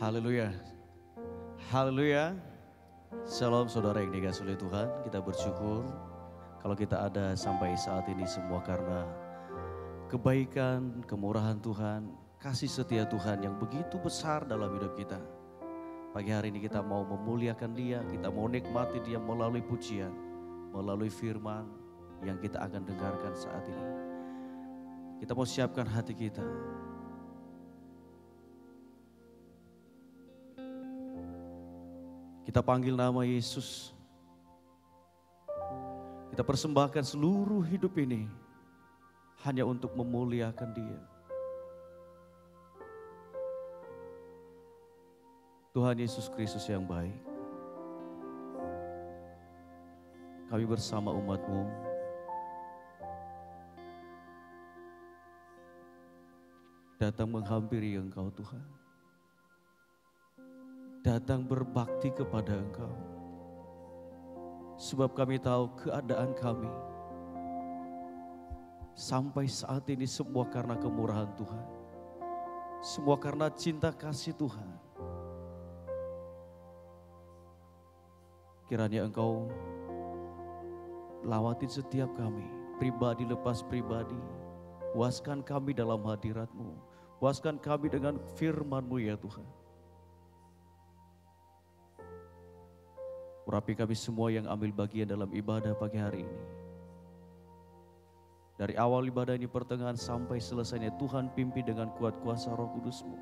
Haleluya. Haleluya. Shalom saudara yang dikasihi oleh Tuhan. Kita bersyukur kalau kita ada sampai saat ini semua karena kebaikan, kemurahan Tuhan, kasih setia Tuhan yang begitu besar dalam hidup kita. Pagi hari ini kita mau memuliakan Dia, kita mau nikmati Dia melalui pujian, melalui firman yang kita akan dengarkan saat ini. Kita mau siapkan hati kita. Kita panggil nama Yesus. Kita persembahkan seluruh hidup ini hanya untuk memuliakan Dia. Tuhan Yesus Kristus yang baik, kami bersama umat-Mu datang menghampiri Engkau Tuhan. Datang berbakti kepada Engkau. Sebab kami tahu keadaan kami sampai saat ini semua karena kemurahan Tuhan. Semua karena cinta kasih Tuhan. Kiranya Engkau lawatin setiap kami, pribadi lepas pribadi. Puaskan kami dalam hadirat-Mu. Puaskan kami dengan firman-Mu ya Tuhan. Urapi kami semua yang ambil bagian dalam ibadah pagi hari ini. Dari awal ibadah ini pertengahan sampai selesainya Tuhan pimpin dengan kuat kuasa Roh Kudus-Mu.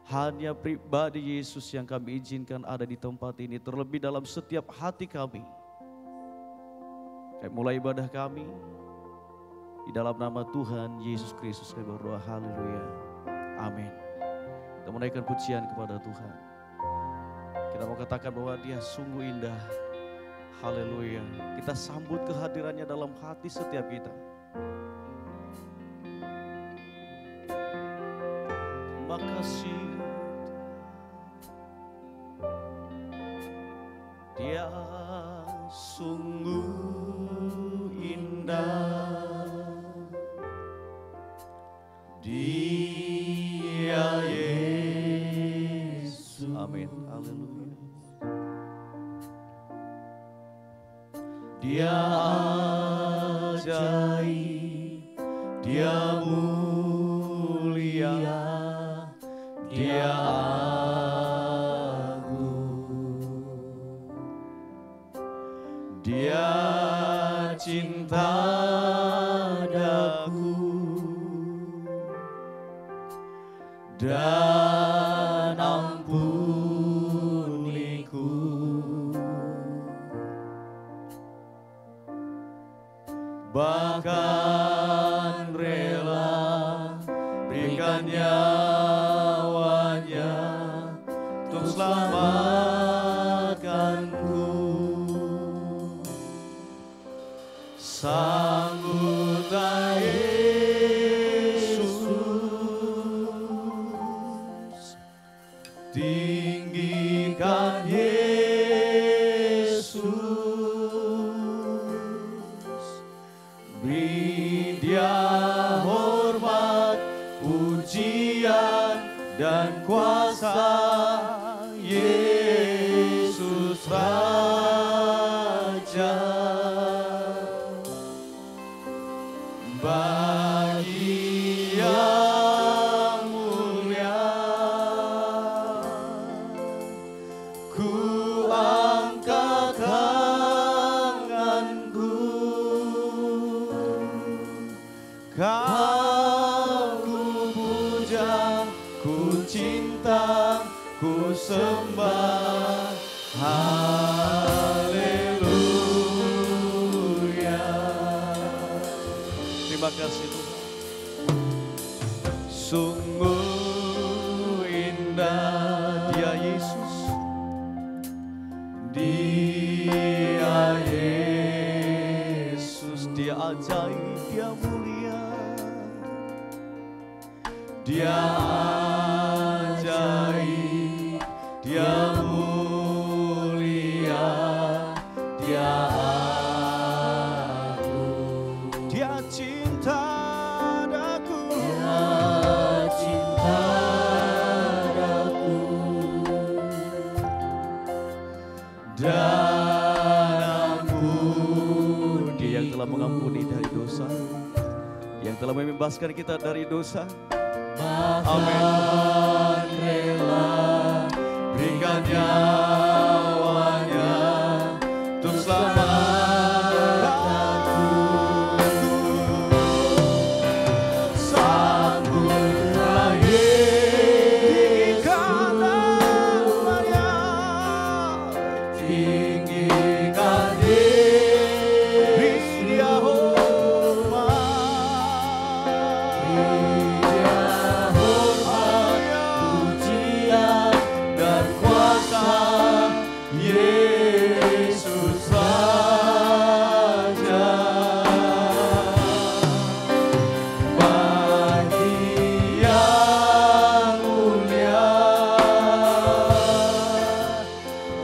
Hanya pribadi Yesus yang kami izinkan ada di tempat ini, terlebih dalam setiap hati kami. Kayak mulai ibadah kami, di dalam nama Tuhan Yesus Kristus kami berdoa, haleluya, amin. Kita menaikkan pujian kepada Tuhan. Kita mau katakan bahwa Dia sungguh indah, haleluya. Kita sambut kehadirannya dalam hati setiap kita. Terima kasih. Dia sungguh indah, Dia Yesus. Amin, haleluya. Dia ajaib, Dia mulia, Dia Dia cinta daku dan ampuniku, bahkan rela berikan nyawanya untuk selamatkanku. Sambutlah Yesus, tinggikan Yesus, beri Dia hormat, pujian dan kuasa. Yesus Raja. Bagi yang mulia, ku angkat tanganku, Kau ku puja, ku cinta, ku sembah, haleluya. Terima kasih Tuhan. Sungguh indah Dia Yesus, Dia Yesus, Dia ajaib, Dia mulia, Dia ajaib, Dia mulia, Dia Dia cinta daku, Dia cinta daku. bebaskan kita dari dosa. Bahkan rela berikan nyawanya untuk selamat aku. Sambutlah Yesus, tinggikan Yesus, Dia hormat, pujian dan kuasa Yesus Raja. Bagi yang mulia,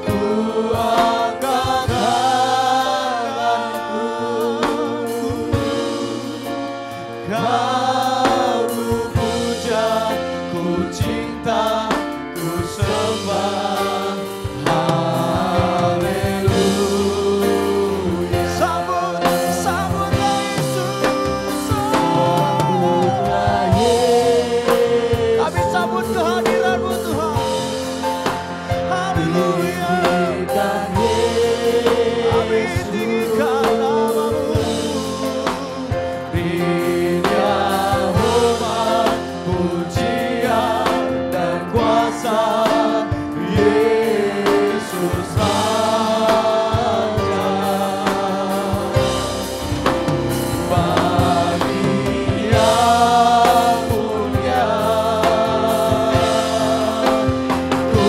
ku angkat tanganku, kau ku puja, ku cinta, ku sembah. Haleluya. Sambutlah Yesus, sambutlah Yesus. Kami sambut kehadiran-Mu Tuhan. Haleluya. Kami tinggikan nama-Mu. Dia hormat, pujian dan kuasa Yesus Raja. Bagi yang mulia, ku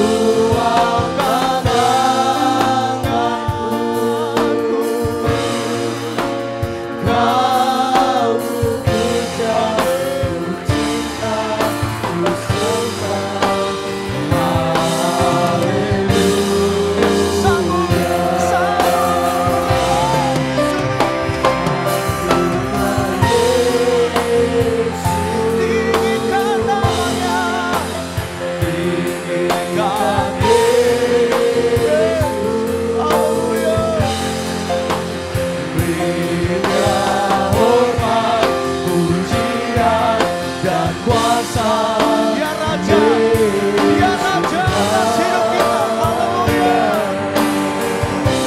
angkat tanganku, kau ku puja, ku cinta, ku sembah. Haleluya. Sambutlah Yesus, tinggikan namanya, tinggikan Yesus. Haleluya. Beri Dia hormat, pujian dan kuasa. Dia Raja, Dia Raja atas hidup kita. Haleluya.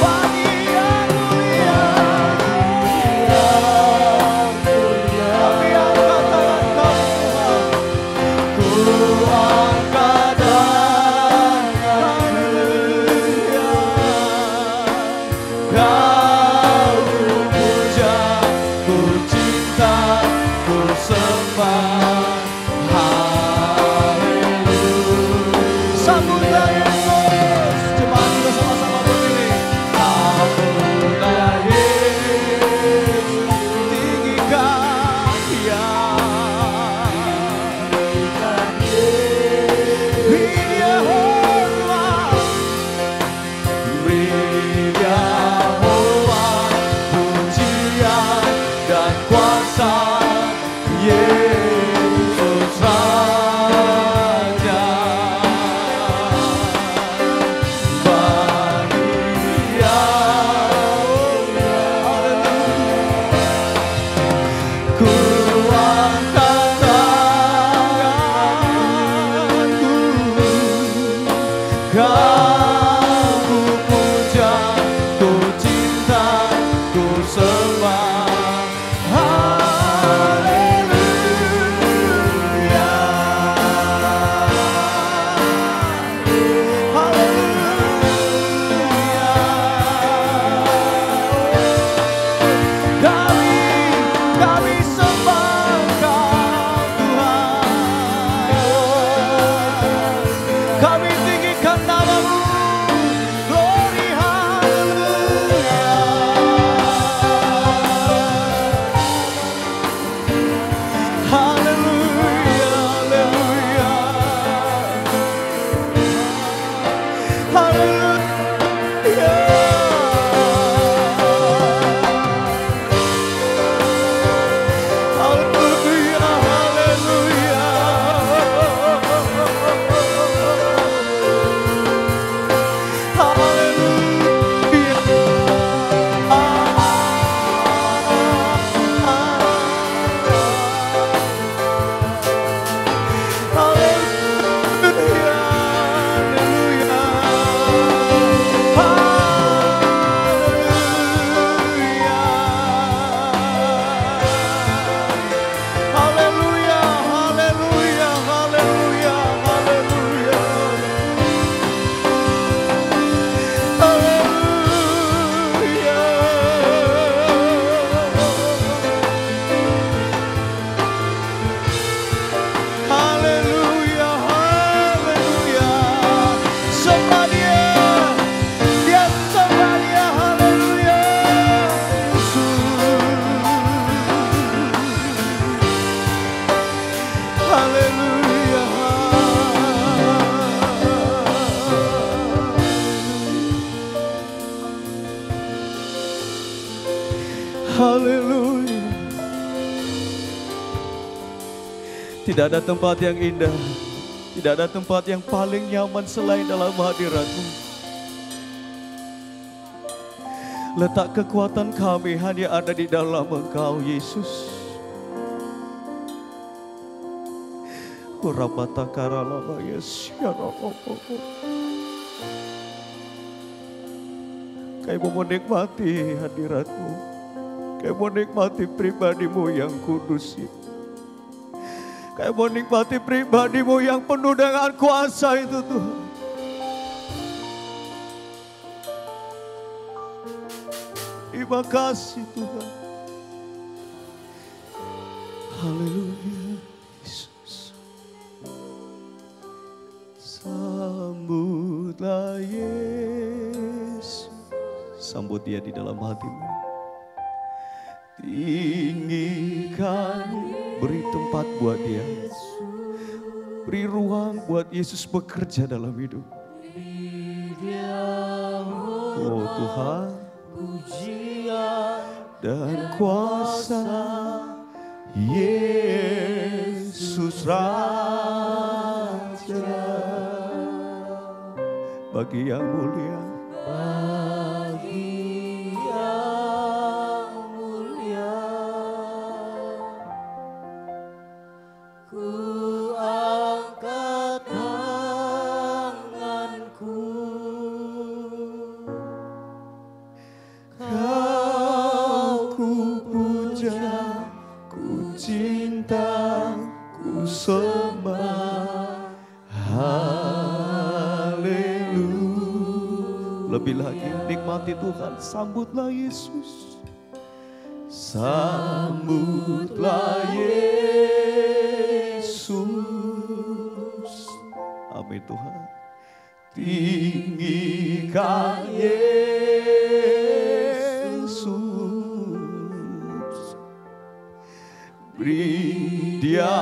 Bagi yang mulia, kami angkat tangan kami Tuhan. Ku angkat tangan, haleluya. Kau ku puja, ku cinta, ku sembah. Haleluya. Sambutlah Yesus. Jemaat kita sama-sama berdiri. Sambutlah Yesus, tinggikan Dia. Beri Dia hormat, beri Dia hormat, pujian dan kuasa Yesus Raja. Bagi yang mulia, ku angkat tanganku, kau ku puja, ku cinta, ku sembah. Haleluya. Haleluya. Kami sembah Kau Tuhan. Kami tinggikan nama-Mu. Tidak ada tempat yang indah, tidak ada tempat yang paling nyaman selain dalam hadirat-Mu. Letak kekuatan kami hanya ada di dalam Engkau, Yesus. Kami mau menikmati hadirat-Mu. Kami mau menikmati pribadi-Mu yang kudus itu. Kami mau menikmati pribadi-Mu yang penuh dengan kuasa itu, Tuhan. Terima kasih, Tuhan. Haleluya, Yesus. Sambutlah Yesus. Sambut Dia di dalam hatimu. Tinggikan, beri tempat buat Dia. Beri ruang buat Yesus bekerja dalam hidup. Oh Tuhan, pujian dan kuasa Yesus Raja. Bagi yang mulia, bagi yang mulia, ku angkat tanganku. Kau ku puja, ku cinta, ku sembah. Lebih lagi nikmati Tuhan. Sambutlah Yesus. Sambutlah Yesus. Amin Tuhan. Tinggikan Yesus. Beri Dia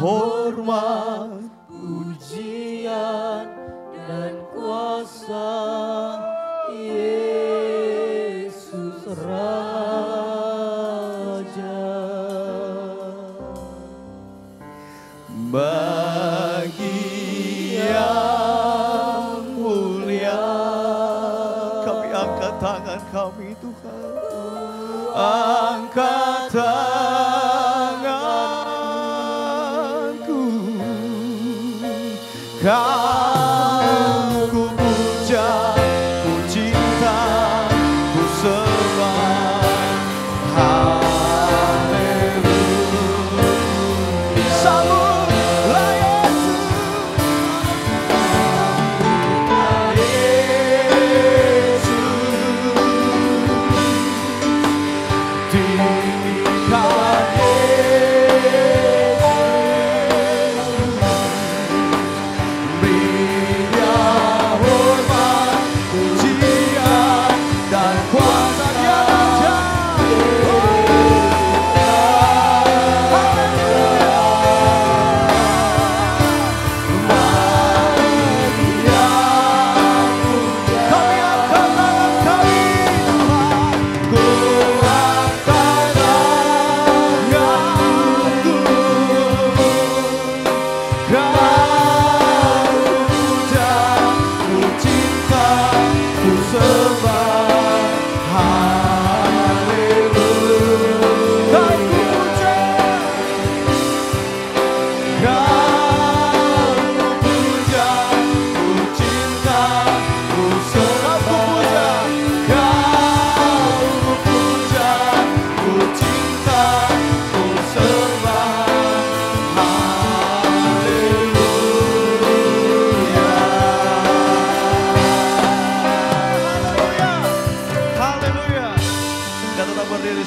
hormat, pujian dan kuasa Yesus Raja. Bagi yang mulia, kami angkat tangan kami Tuhan. Angkat tanganku. Kau ku puja, ku cinta, ku sembah. Haleluya. Sambutlah Yesus. Tinggikan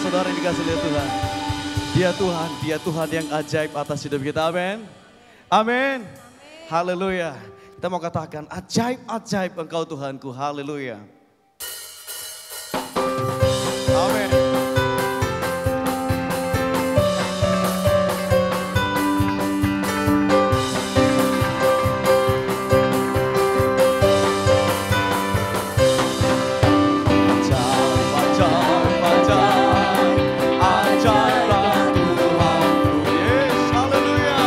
saudara yang dikasihi oleh Tuhan. Dia Tuhan yang ajaib atas hidup kita. Amin. Amin. Haleluya. Kita mau katakan ajaib-ajaib Engkau Tuhanku. Haleluya. Amin. Ajaib, ajaib, ajaiblah Tuhanku. Yes, haleluya.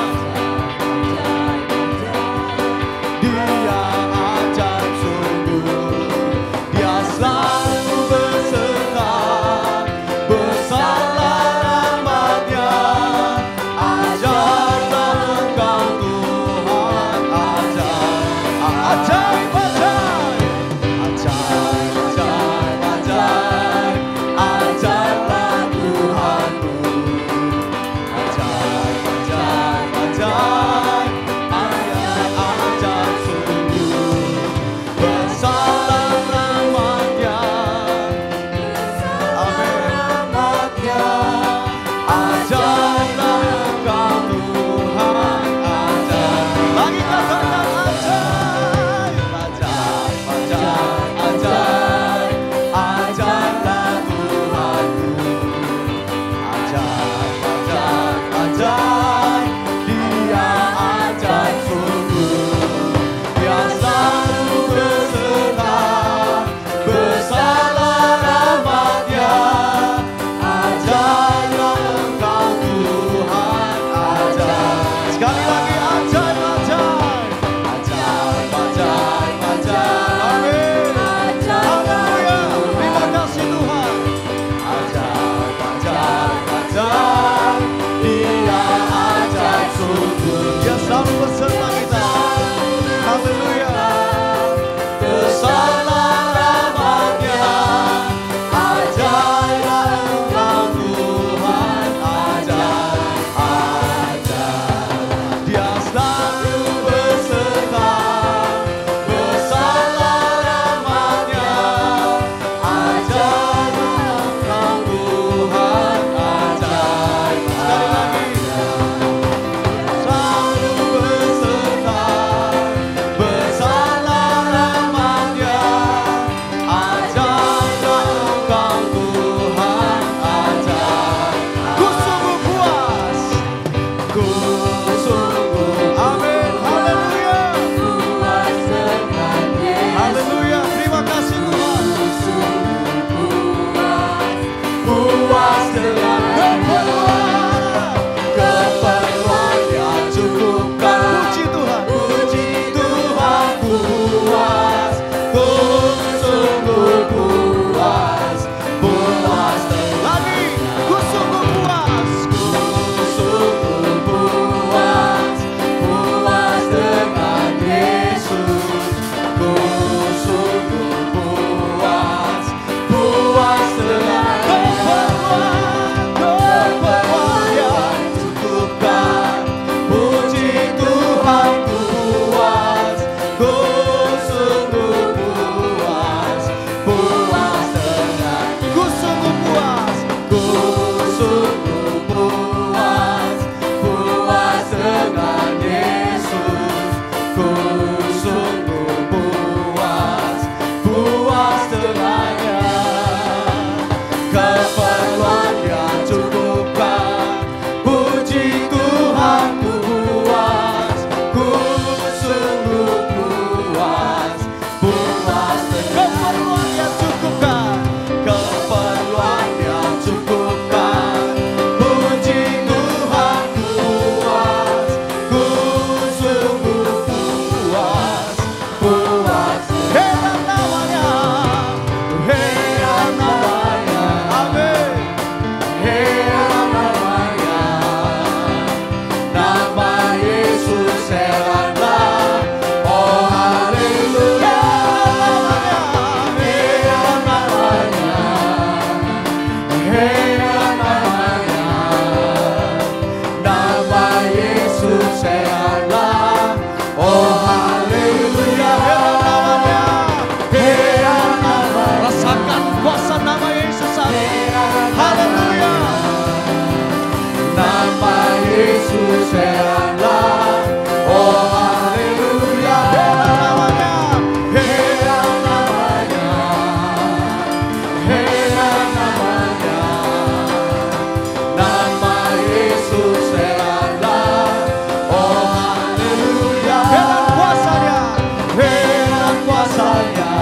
kuasanya,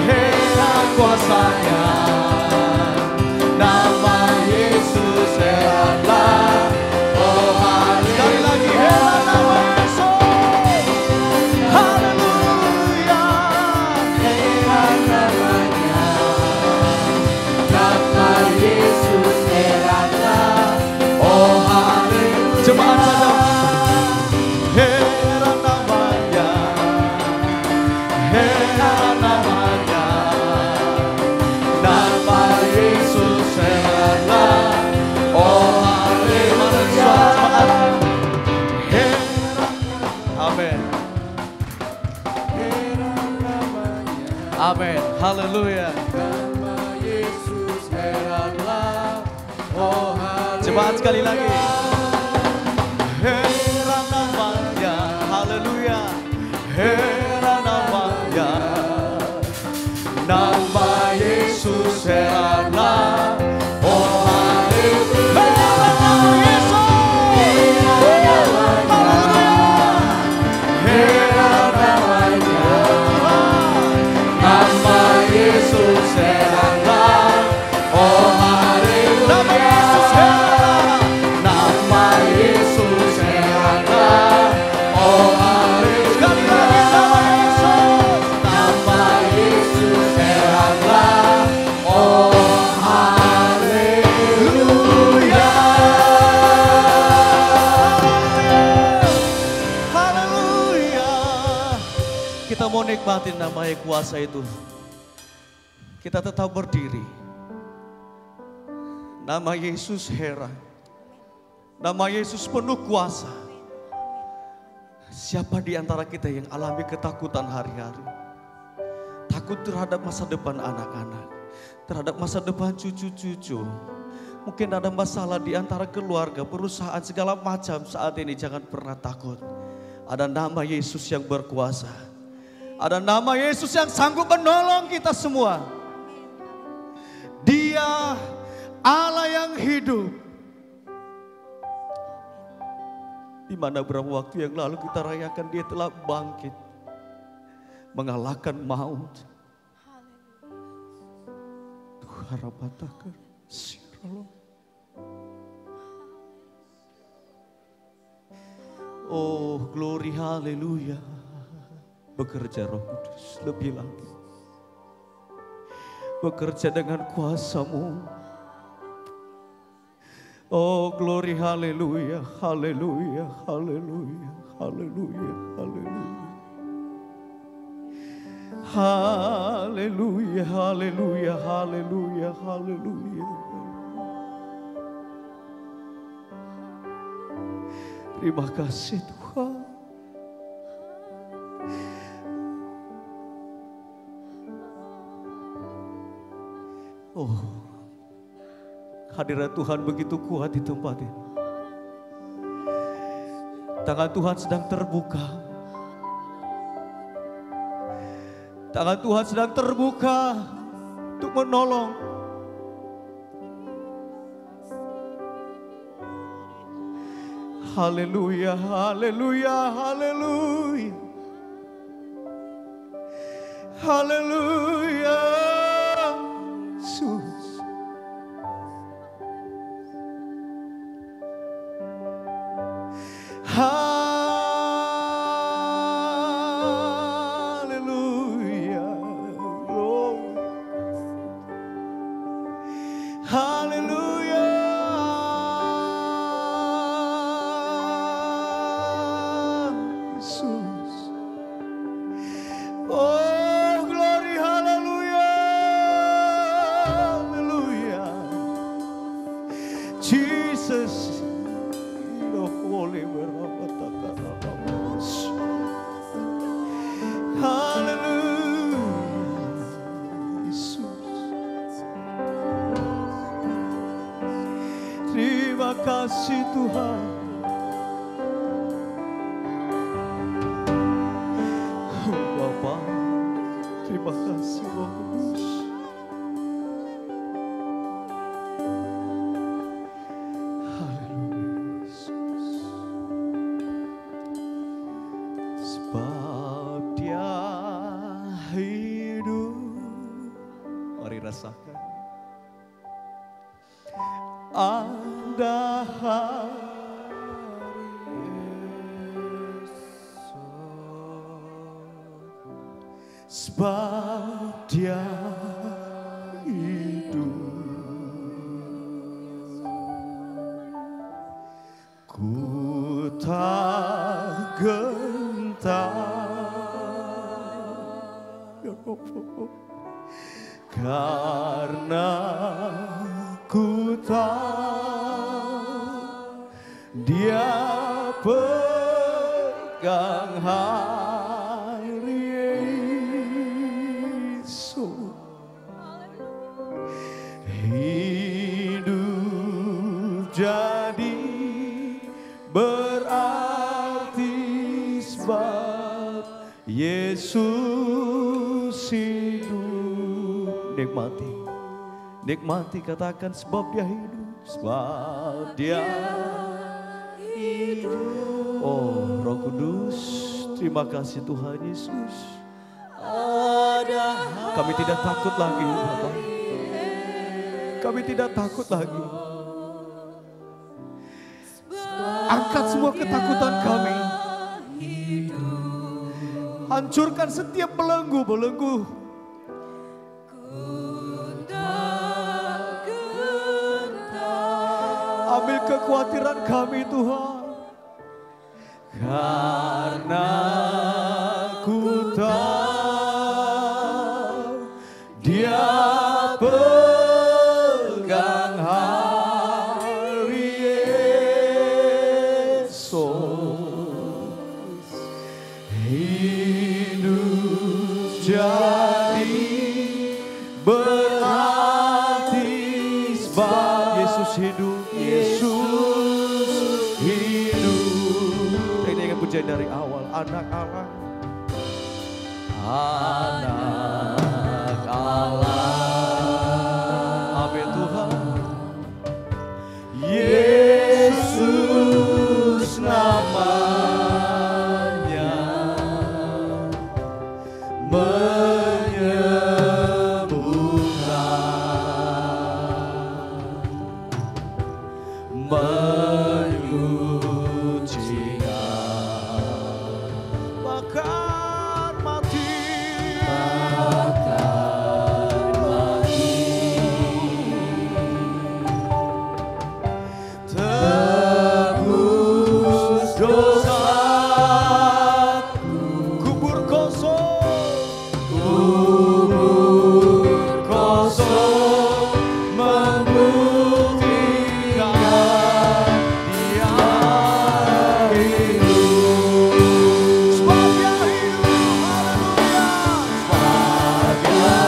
heran kuasanya. Nama Yesus heranlah. Oh haleluya. Sekali lagi heran nama Yesus. Haleluya. Heran namanya. Nama Yesus heranlah. Oh haleluya. Jemaat sadar. Heran namanya. Heran namanya. Nama Yesus heranlah. Oh haleluya. Amin. Amin. Haleluya. Nama Yesus heranlah. Oh haleluya. Jemaat sekali lagi. Heran namanya. Haleluya. Heran namanya. Nama Yesus heranlah. Oh haleluya. Heran nama Yesus. Haleluya. Heran namanya. Nama Yesus heranlah. Oh haleluya. Nama Yesus heranlah. Oh haleluya. Sekali lagi nama Yesus. Nama Yesus heranlah. Oh haleluya. Haleluya. Kita mau nikmatin namanya kuasa itu. Kita tetap berdiri. Nama Yesus heran. Nama Yesus penuh kuasa. Siapa di antara kita yang alami ketakutan hari-hari? Takut terhadap masa depan anak-anak, terhadap masa depan cucu-cucu. Mungkin ada masalah di antara keluarga, perusahaan, segala macam. Saat ini jangan pernah takut. Ada nama Yesus yang berkuasa. Ada nama Yesus yang sanggup menolong kita semua. Dia Allah yang hidup. Di mana beberapa waktu yang lalu kita rayakan dia telah bangkit. Mengalahkan maut. Tuhan rapatakan siralo. Oh glory haleluya. Bekerja Roh Kudus lebih lagi. Bekerja dengan kuasa-Mu. Oh glory haleluya, haleluya, haleluya, haleluya, haleluya. Haleluya, haleluya, haleluya, haleluya. Terima kasih Tuhan. Oh, hadirat Tuhan begitu kuat di tempat ini. Tangan Tuhan sedang terbuka. Tangan Tuhan sedang terbuka untuk menolong. Haleluya, haleluya, haleluya. Haleluya. Yesus. Haleluya. Glory. Haleluya. Yesus. Oh glory, haleluya. Haleluya. Jesus. The Holy Haleluya. Yesus. Terima kasih Tuhan. Oh Bapa, terima kasih Roh Kudus. Haleluya Yesus. Sebab Dia rasakan. Ada hari sebab Dia hidup, ku tak gentar karena ku tahu Dia pegang hari esok. Hidup jadi berarti sebab Yesus hidup. Nikmati, nikmati, katakan sebab Dia hidup, sebab Dia hidup. Oh Roh Kudus, terima kasih Tuhan Yesus. Kami tidak takut lagi Bapa. Kami tidak takut lagi. Angkat semua ketakutan kami. Hancurkan setiap belenggu-belenggu. Ambil kekhawatiran kami Tuhan. Karena ku tahu Dia pegang hari esok. Hidup jadi berarti sebab Yesus hidup. Yesus hidup. Ini yang pujian dari awal. Anak Allah, anak Allah. Amin Tuhan. Yesus namanya menyembuhkan, bahkan mati, tebus dosa, kubur kosong membuktikan Dia hidup. Sebab Dia hidup, haleluya. Sebab Dia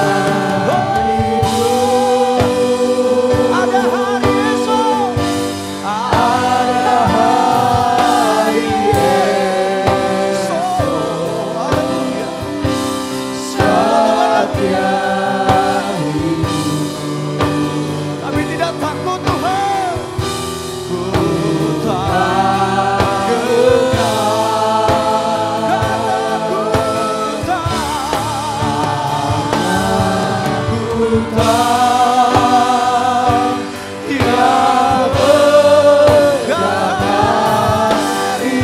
hidup, ada hari esok, ada hari esok, haleluya. Sebab Dia kami tidak takut Tuhan. Ku tak gentar karena ku tahu Dia pegang hari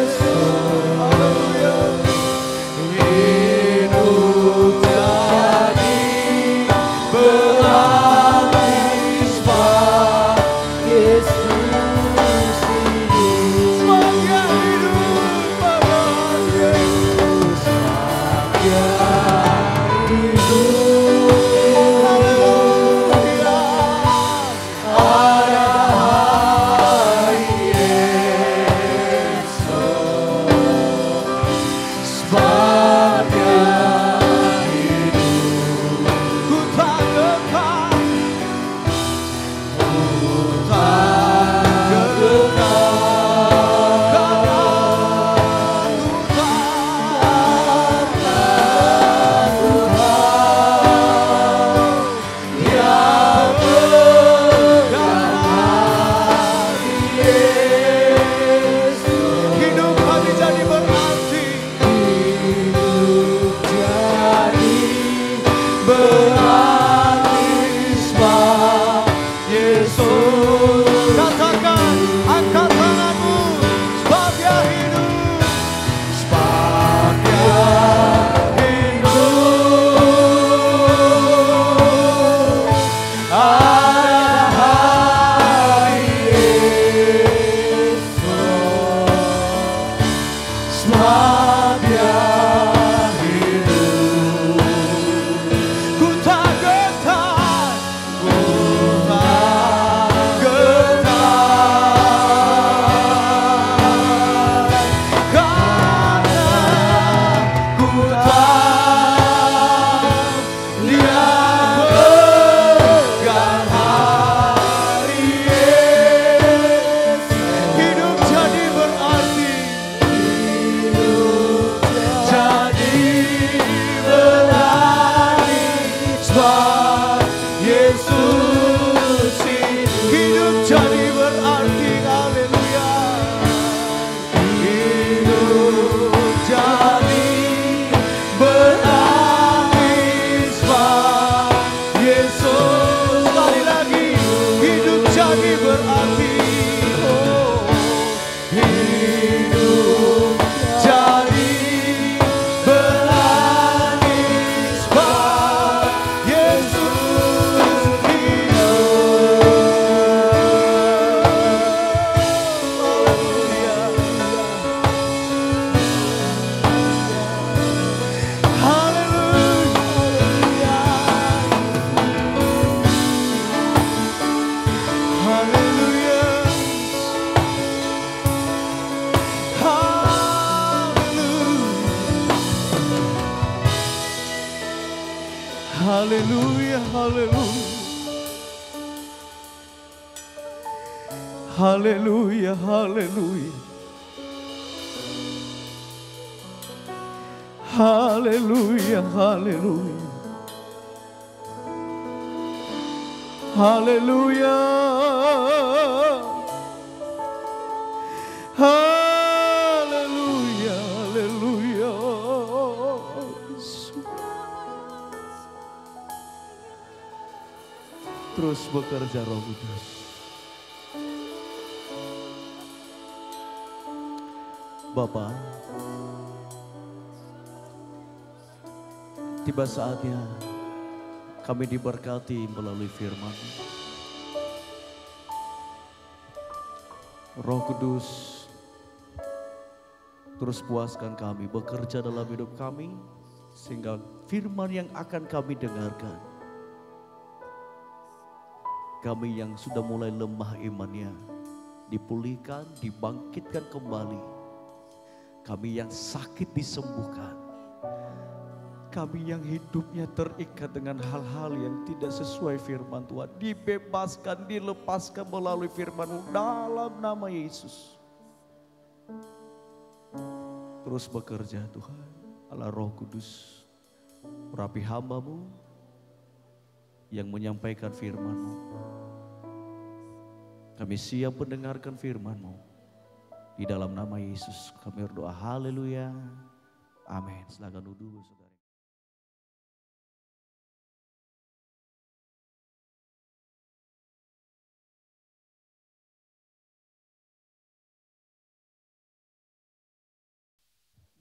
esok. Haleluya. Hidup jadi berarti sebab Yesus hidup. Sebab Dia hidup, Bapa. Yesus sebab Dia hidup. Saat Dia hidup, ku tak getar, ku tak getar, karena ku tahu Dia pegang hari Yesus. Hidup jadi berarti, jadi berarti sebab Yesus hidup. Hidup jadi berarti, haleluya. Hidup jadi berarti sebab Yesus. Sekali lagi, hidup jadi berarti. Oh, hidup jadi berarti sebab Yesus hidup. Haleluya. Haleluya. Haleluya. Haleluya. Haleluya. Haleluya. Haleluya. Haleluya. Haleluya. Haleluya. Haleluya. Terus bekerja Roh Kudus. Bapa, tiba saatnya kami diberkati melalui firman. Roh Kudus, terus puaskan kami, bekerja dalam hidup kami, sehingga firman yang akan kami dengarkan, kami yang sudah mulai lemah imannya, dipulihkan, dibangkitkan kembali. Kami yang sakit disembuhkan. Kami yang hidupnya terikat dengan hal-hal yang tidak sesuai firman Tuhan, dibebaskan, dilepaskan melalui firman-Mu dalam nama Yesus. Terus bekerja Tuhan, Allah Roh Kudus, urapi hamba-Mu yang menyampaikan firman-Mu. Kami siap mendengarkan firman-Mu. Di dalam nama Yesus kami berdoa, haleluya, amin. Silakan duduk saudara.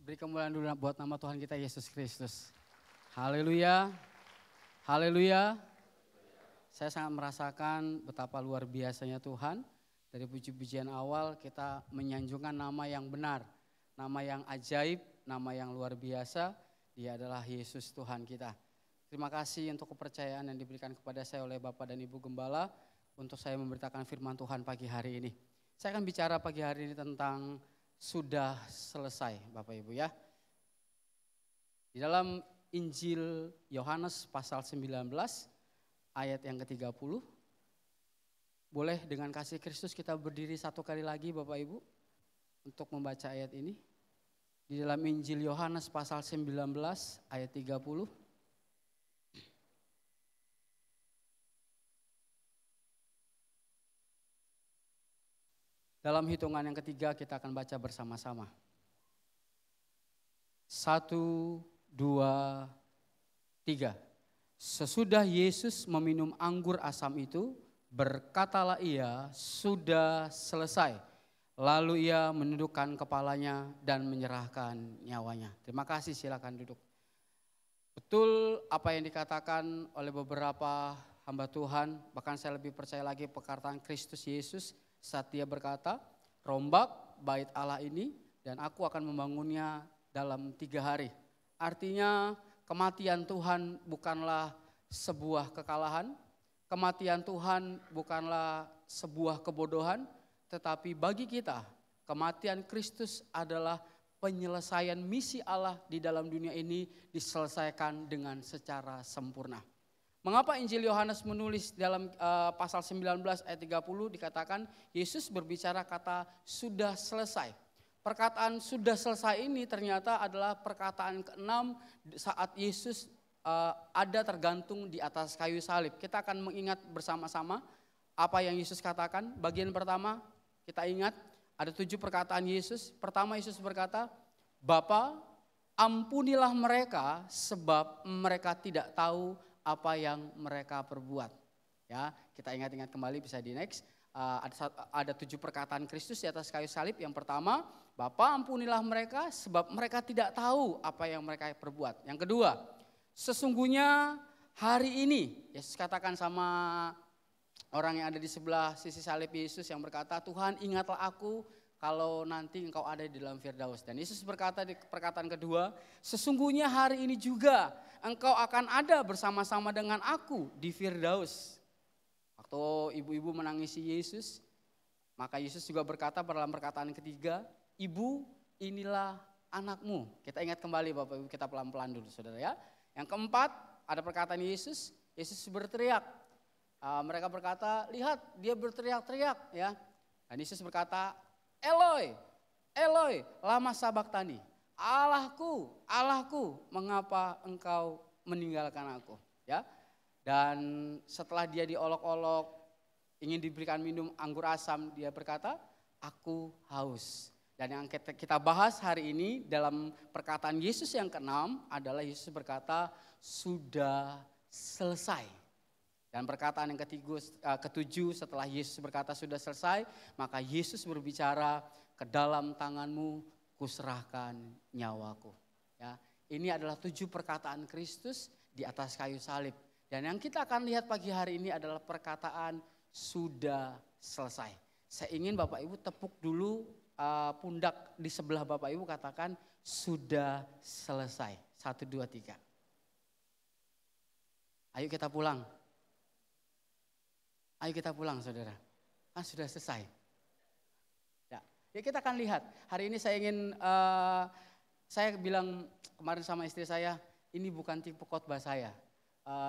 Beri kemuliaan dulu buat nama Tuhan kita Yesus Kristus. Haleluya, haleluya. Saya sangat merasakan betapa luar biasanya Tuhan. Dari puji-pujian awal kita menyanjungkan nama yang benar, nama yang ajaib, nama yang luar biasa. Dia adalah Yesus Tuhan kita. Terima kasih untuk kepercayaan yang diberikan kepada saya oleh Bapak dan Ibu Gembala untuk saya memberitakan firman Tuhan pagi hari ini. Saya akan bicara pagi hari ini tentang sudah selesai Bapak Ibu ya. Di dalam Injil Yohanes pasal 19 ayat yang ke-30. Boleh dengan kasih Kristus kita berdiri satu kali lagi Bapak Ibu untuk membaca ayat ini. Di dalam Injil Yohanes pasal 19 ayat 30. Dalam hitungan yang ketiga kita akan baca bersama-sama. 1, 2, 3. Sesudah Yesus meminum anggur asam itu, berkatalah ia, sudah selesai. Lalu ia menundukkan kepalanya dan menyerahkan nyawanya. Terima kasih, silakan duduk. Betul apa yang dikatakan oleh beberapa hamba Tuhan, bahkan saya lebih percaya lagi perkataan Kristus Yesus saat dia berkata, rombak bait Allah ini dan aku akan membangunnya dalam 3 hari. Artinya kematian Tuhan bukanlah sebuah kekalahan, kematian Tuhan bukanlah sebuah kebodohan, tetapi bagi kita kematian Kristus adalah penyelesaian misi Allah di dalam dunia ini diselesaikan dengan secara sempurna. Mengapa Injil Yohanes menulis dalam pasal 19 ayat 30 dikatakan Yesus berbicara kata sudah selesai. Perkataan sudah selesai ini ternyata adalah perkataan ke-6 saat Yesus ada tergantung di atas kayu salib. Kita akan mengingat bersama-sama apa yang Yesus katakan. Bagian pertama kita ingat ada 7 perkataan Yesus. Pertama Yesus berkata, Bapa, ampunilah mereka sebab mereka tidak tahu apa yang mereka perbuat. Ya, kita ingat-ingat kembali, bisa di next. Ada 7 perkataan Kristus di atas kayu salib. Yang pertama, Bapa ampunilah mereka sebab mereka tidak tahu apa yang mereka perbuat. Yang kedua, sesungguhnya hari ini, Yesus katakan sama orang yang ada di sebelah sisi salib Yesus yang berkata, Tuhan ingatlah aku kalau nanti engkau ada di dalam Firdaus. Dan Yesus berkata di perkataan kedua, sesungguhnya hari ini juga engkau akan ada bersama-sama dengan aku di Firdaus. Waktu ibu-ibu menangisi Yesus, maka Yesus juga berkata dalam perkataan ketiga, Ibu inilah anakmu. Kita ingat kembali Bapak Ibu, kita pelan-pelan dulu saudara ya. Yang keempat ada perkataan Yesus, Yesus berteriak. Mereka berkata, lihat dia berteriak-teriak ya. Dan Yesus berkata, Eloi, Eloi, lama sabaktani. Allahku, Allahku, mengapa engkau meninggalkan aku? Ya. Dan setelah dia diolok-olok, ingin diberikan minum anggur asam, dia berkata, aku haus. Dan yang kita bahas hari ini dalam perkataan Yesus yang ke-6 adalah Yesus berkata, sudah selesai. Dan perkataan yang ketujuh setelah Yesus berkata sudah selesai, maka Yesus berbicara, ke dalam tanganmu kuserahkan nyawaku. Ya, ini adalah 7 perkataan Kristus di atas kayu salib. Dan yang kita akan lihat pagi hari ini adalah perkataan sudah selesai. Saya ingin Bapak Ibu tepuk dulu pundak di sebelah Bapak Ibu, katakan sudah selesai. 1, 2, 3. Ayo kita pulang. Ayo kita pulang saudara, sudah selesai. Ya kita akan lihat, hari ini saya ingin, saya bilang kemarin sama istri saya, ini bukan tipe khotbah saya.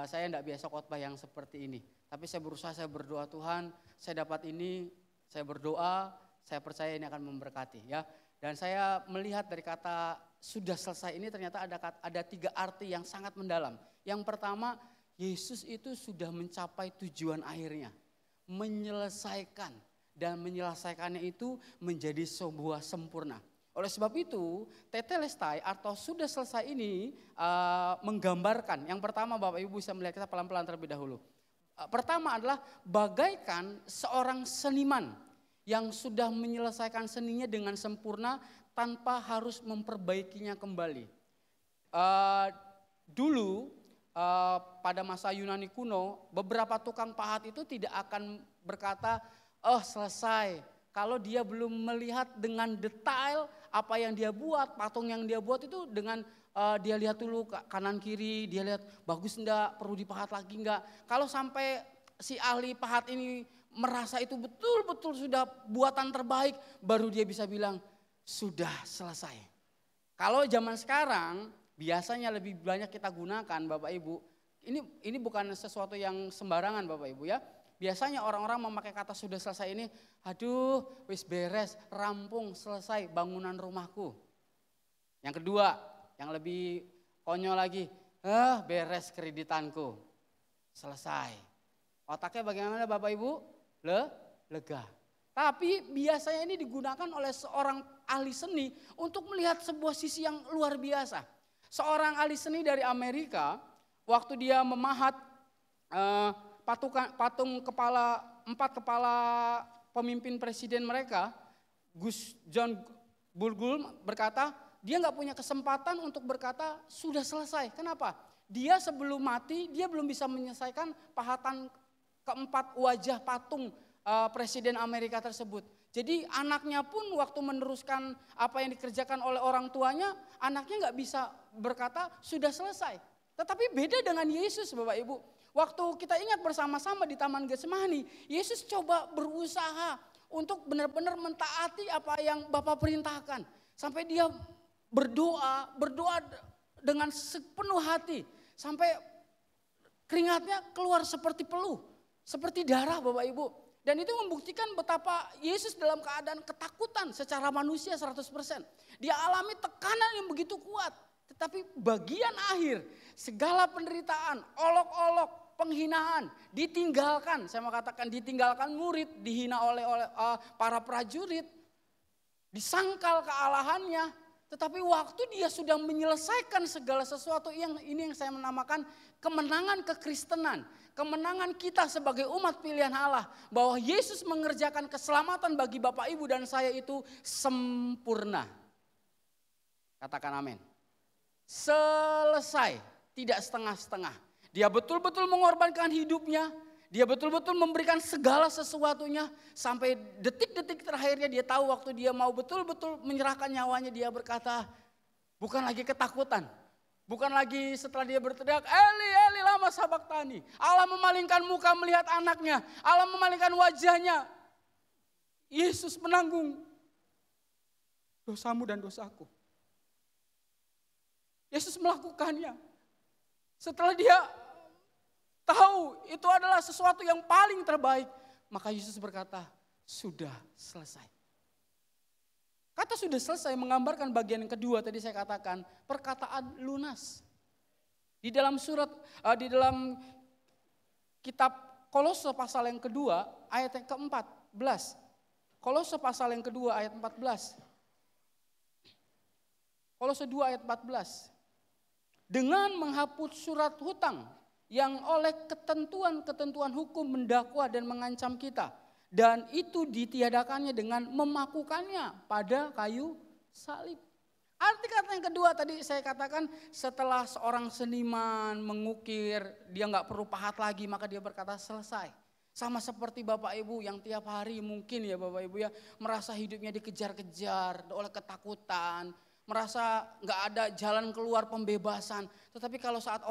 Saya tidak biasa khotbah yang seperti ini. Tapi saya berusaha, saya berdoa Tuhan, saya dapat ini, saya berdoa, saya percaya ini akan memberkati. Ya. Dan saya melihat dari kata sudah selesai ini ternyata ada 3 arti yang sangat mendalam. Yang pertama, Yesus itu sudah mencapai tujuan akhirnya. Menyelesaikan, dan menyelesaikannya itu menjadi sebuah sempurna. Oleh sebab itu tetelestai atau sudah selesai ini menggambarkan, yang pertama Bapak Ibu bisa melihat, kita pelan-pelan terlebih dahulu. Pertama adalah bagaikan seorang seniman yang sudah menyelesaikan seninya dengan sempurna tanpa harus memperbaikinya kembali. Dulu pada masa Yunani kuno, beberapa tukang pahat itu tidak akan berkata, oh selesai. Kalau dia belum melihat dengan detail apa yang dia buat, patung yang dia buat itu dengan dia lihat dulu kanan kiri, dia lihat bagus enggak, perlu dipahat lagi enggak. Kalau sampai si ahli pahat ini merasa itu betul-betul sudah buatan terbaik, baru dia bisa bilang sudah selesai. Kalau zaman sekarang biasanya lebih banyak kita gunakan Bapak Ibu, ini bukan sesuatu yang sembarangan Bapak Ibu ya. Biasanya orang-orang memakai kata sudah selesai ini, aduh wis beres, rampung, selesai bangunan rumahku. Yang kedua, yang lebih konyol lagi, beres kreditanku, selesai. Otaknya bagaimana Bapak Ibu? Lega. Tapi biasanya ini digunakan oleh seorang ahli seni untuk melihat sebuah sisi yang luar biasa. Seorang ahli seni dari Amerika, waktu dia memahat patung kepala, 4 kepala pemimpin presiden mereka, John Burgul berkata, dia nggak punya kesempatan untuk berkata sudah selesai. Kenapa? Dia sebelum mati, dia belum bisa menyelesaikan pahatan ke-4 wajah patung presiden Amerika tersebut. Jadi anaknya pun waktu meneruskan apa yang dikerjakan oleh orang tuanya, anaknya nggak bisa berkata sudah selesai. Tetapi beda dengan Yesus Bapak Ibu. Waktu kita ingat bersama-sama di Taman Getsemani, Yesus coba berusaha untuk benar-benar mentaati apa yang Bapa perintahkan. Sampai dia berdoa dengan sepenuh hati. Sampai keringatnya keluar seperti peluh, seperti darah Bapak Ibu. Dan itu membuktikan betapa Yesus dalam keadaan ketakutan secara manusia 100%. Dia alami tekanan yang begitu kuat. Tetapi bagian akhir, segala penderitaan, olok-olok, penghinaan, ditinggalkan. Saya mau katakan ditinggalkan murid, dihina oleh para prajurit, disangkal kealahannya. Tetapi waktu dia sudah menyelesaikan segala sesuatu, yang saya menamakan kemenangan kekristenan. Kemenangan kita sebagai umat pilihan Allah. Bahwa Yesus mengerjakan keselamatan bagi Bapak Ibu dan saya itu sempurna. Katakan amin. Selesai, tidak setengah-setengah. Dia betul-betul mengorbankan hidupnya. Dia betul-betul memberikan segala sesuatunya. Sampai detik-detik terakhirnya dia tahu waktu dia mau betul-betul menyerahkan nyawanya. Dia berkata, bukan lagi ketakutan. Bukan lagi setelah dia berteriak, Eli, Eli lama sabaktani. Allah memalingkan muka melihat anaknya. Allah memalingkan wajahnya. Yesus menanggung dosamu dan dosaku. Yesus melakukannya. Setelah dia tahu itu adalah sesuatu yang paling terbaik. Maka Yesus berkata, sudah selesai. Kata sudah selesai menggambarkan bagian yang kedua tadi saya katakan, perkataan lunas. Di dalam di dalam kitab Kolose pasal yang kedua ayat yang ke-14. Kolose pasal yang kedua ayat 14. Kolose 2 ayat 14. Dengan menghapus surat hutang yang oleh ketentuan-ketentuan hukum mendakwa dan mengancam kita. Dan itu ditiadakannya dengan memakukannya pada kayu salib. Arti kata yang kedua tadi saya katakan, setelah seorang seniman mengukir, dia nggak perlu pahat lagi, maka dia berkata selesai. Sama seperti Bapak Ibu yang tiap hari mungkin ya Bapak Ibu ya, merasa hidupnya dikejar-kejar oleh ketakutan, merasa nggak ada jalan keluar pembebasan. Tetapi kalau saat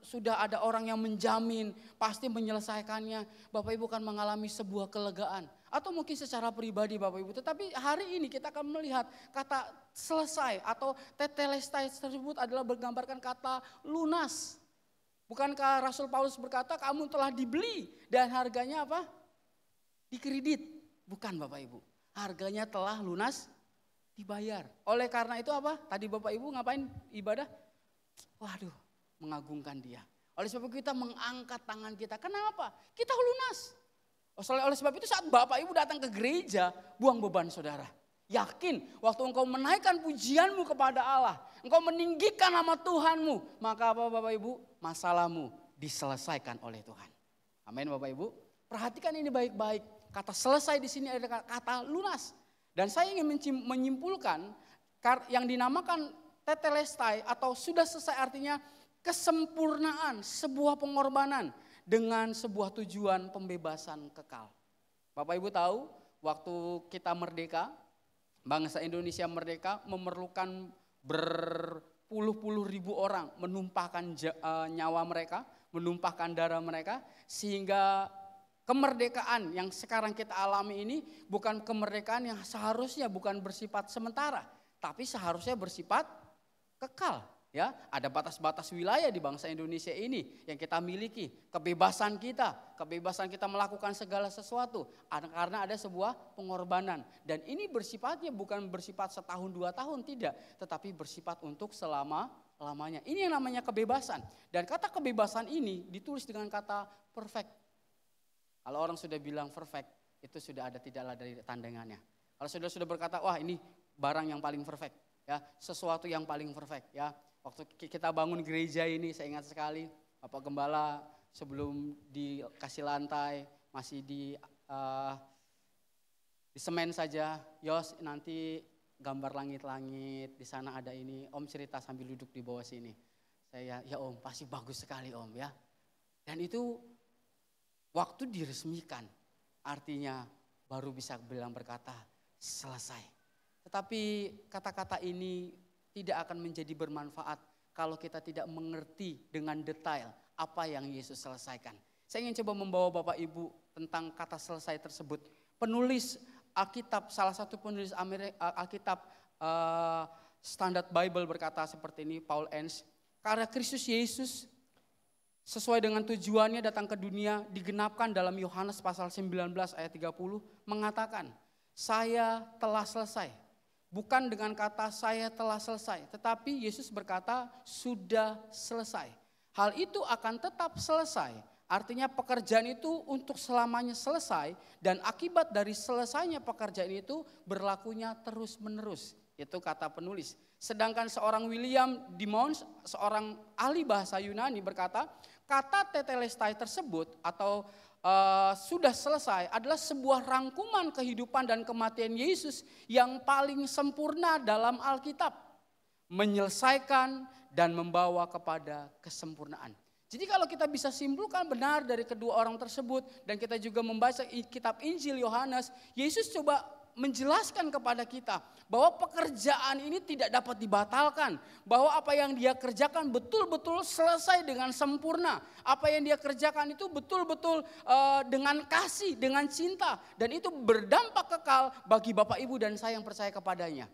sudah ada orang yang menjamin pasti menyelesaikannya, Bapak Ibu akan mengalami sebuah kelegaan. Atau mungkin secara pribadi Bapak Ibu. Tetapi hari ini kita akan melihat kata selesai atau tetelestai tersebut adalah menggambarkan kata lunas. Bukankah Rasul Paulus berkata kamu telah dibeli dan harganya apa? Dikredit. Bukan Bapak Ibu. Harganya telah lunas dibayar. Oleh karena itu apa? Tadi Bapak Ibu ngapain ibadah? Waduh, mengagungkan Dia. Oleh sebab itu kita mengangkat tangan kita. Kenapa? Kita lunas. Oleh sebab itu saat Bapak Ibu datang ke gereja, buang beban saudara. Yakin waktu engkau menaikkan pujianmu kepada Allah, engkau meninggikan nama Tuhanmu, maka apa Bapak Ibu? Masalahmu diselesaikan oleh Tuhan. Amin Bapak Ibu. Perhatikan ini baik-baik. Kata selesai di sini ada kata lunas. Dan saya ingin menyimpulkan yang dinamakan tetelestai atau sudah selesai artinya kesempurnaan sebuah pengorbanan dengan sebuah tujuan pembebasan kekal. Bapak Ibu tahu waktu kita merdeka, bangsa Indonesia merdeka memerlukan berpuluh-puluh ribu orang menumpahkan nyawa mereka, menumpahkan darah mereka sehingga kemerdekaan yang sekarang kita alami ini bukan kemerdekaan yang seharusnya bukan bersifat sementara, tapi seharusnya bersifat kekal. Ya, ada batas-batas wilayah di bangsa Indonesia ini yang kita miliki, kebebasan kita melakukan segala sesuatu karena ada sebuah pengorbanan. Dan ini bersifatnya bukan bersifat setahun 2 tahun, tidak, tetapi bersifat untuk selama-lamanya. Ini yang namanya kebebasan. Dan kata kebebasan ini ditulis dengan kata perfect. Kalau orang sudah bilang perfect, itu sudah ada tidaklah dari tandingannya. Kalau sudah berkata, wah ini barang yang paling perfect, ya, sesuatu yang paling perfect, ya. Waktu kita bangun gereja ini saya ingat sekali Bapak Gembala sebelum dikasih lantai masih di semen saja. Yos nanti gambar langit-langit di sana ada ini. Om cerita sambil duduk di bawah sini. Saya ya Om pasti bagus sekali Om ya. Dan itu waktu diresmikan artinya baru bisa bilang berkata selesai. Tetapi kata-kata ini tidak akan menjadi bermanfaat kalau kita tidak mengerti dengan detail apa yang Yesus selesaikan. Saya ingin coba membawa Bapak Ibu tentang kata selesai tersebut. Penulis Alkitab, salah satu penulis Alkitab Standard Bible berkata seperti ini, Paul Enns. Karena Kristus Yesus sesuai dengan tujuannya datang ke dunia digenapkan dalam Yohanes pasal 19 ayat 30 mengatakan, saya telah selesai. Bukan dengan kata saya telah selesai, tetapi Yesus berkata sudah selesai. Hal itu akan tetap selesai. Artinya pekerjaan itu untuk selamanya selesai dan akibat dari selesainya pekerjaan itu berlakunya terus menerus. Itu kata penulis. Sedangkan seorang William Dimons, seorang ahli bahasa Yunani berkata, kata tetelestai tersebut atau sudah selesai adalah sebuah rangkuman kehidupan dan kematian Yesus yang paling sempurna dalam Alkitab. Menyelesaikan dan membawa kepada kesempurnaan. Jadi kalau kita bisa simpulkan benar dari kedua orang tersebut dan kita juga membaca kitab Injil Yohanes, Yesus coba menjelaskan kepada kita bahwa pekerjaan ini tidak dapat dibatalkan. Bahwa apa yang dia kerjakan betul-betul selesai dengan sempurna. Apa yang dia kerjakan itu betul-betul dengan kasih, dengan cinta. Dan itu berdampak kekal bagi Bapak Ibu dan saya yang percaya kepadanya.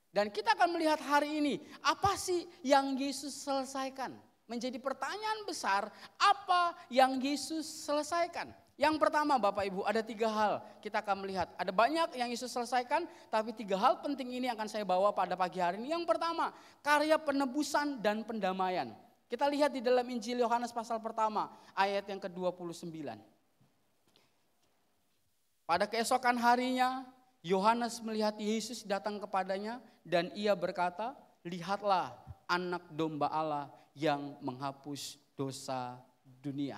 Dan kita akan melihat hari ini apa sih yang Yesus selesaikan. Menjadi pertanyaan besar, apa yang Yesus selesaikan? Yang pertama Bapak Ibu, ada 3 hal kita akan melihat. Ada banyak yang Yesus selesaikan, tapi 3 hal penting ini akan saya bawa pada pagi hari ini. Yang pertama, karya penebusan dan pendamaian. Kita lihat di dalam Injil Yohanes pasal pertama, ayat yang ke-29. Pada keesokan harinya, Yohanes melihat Yesus datang kepadanya dan ia berkata, lihatlah anak domba Allah yang menghapus dosa dunia.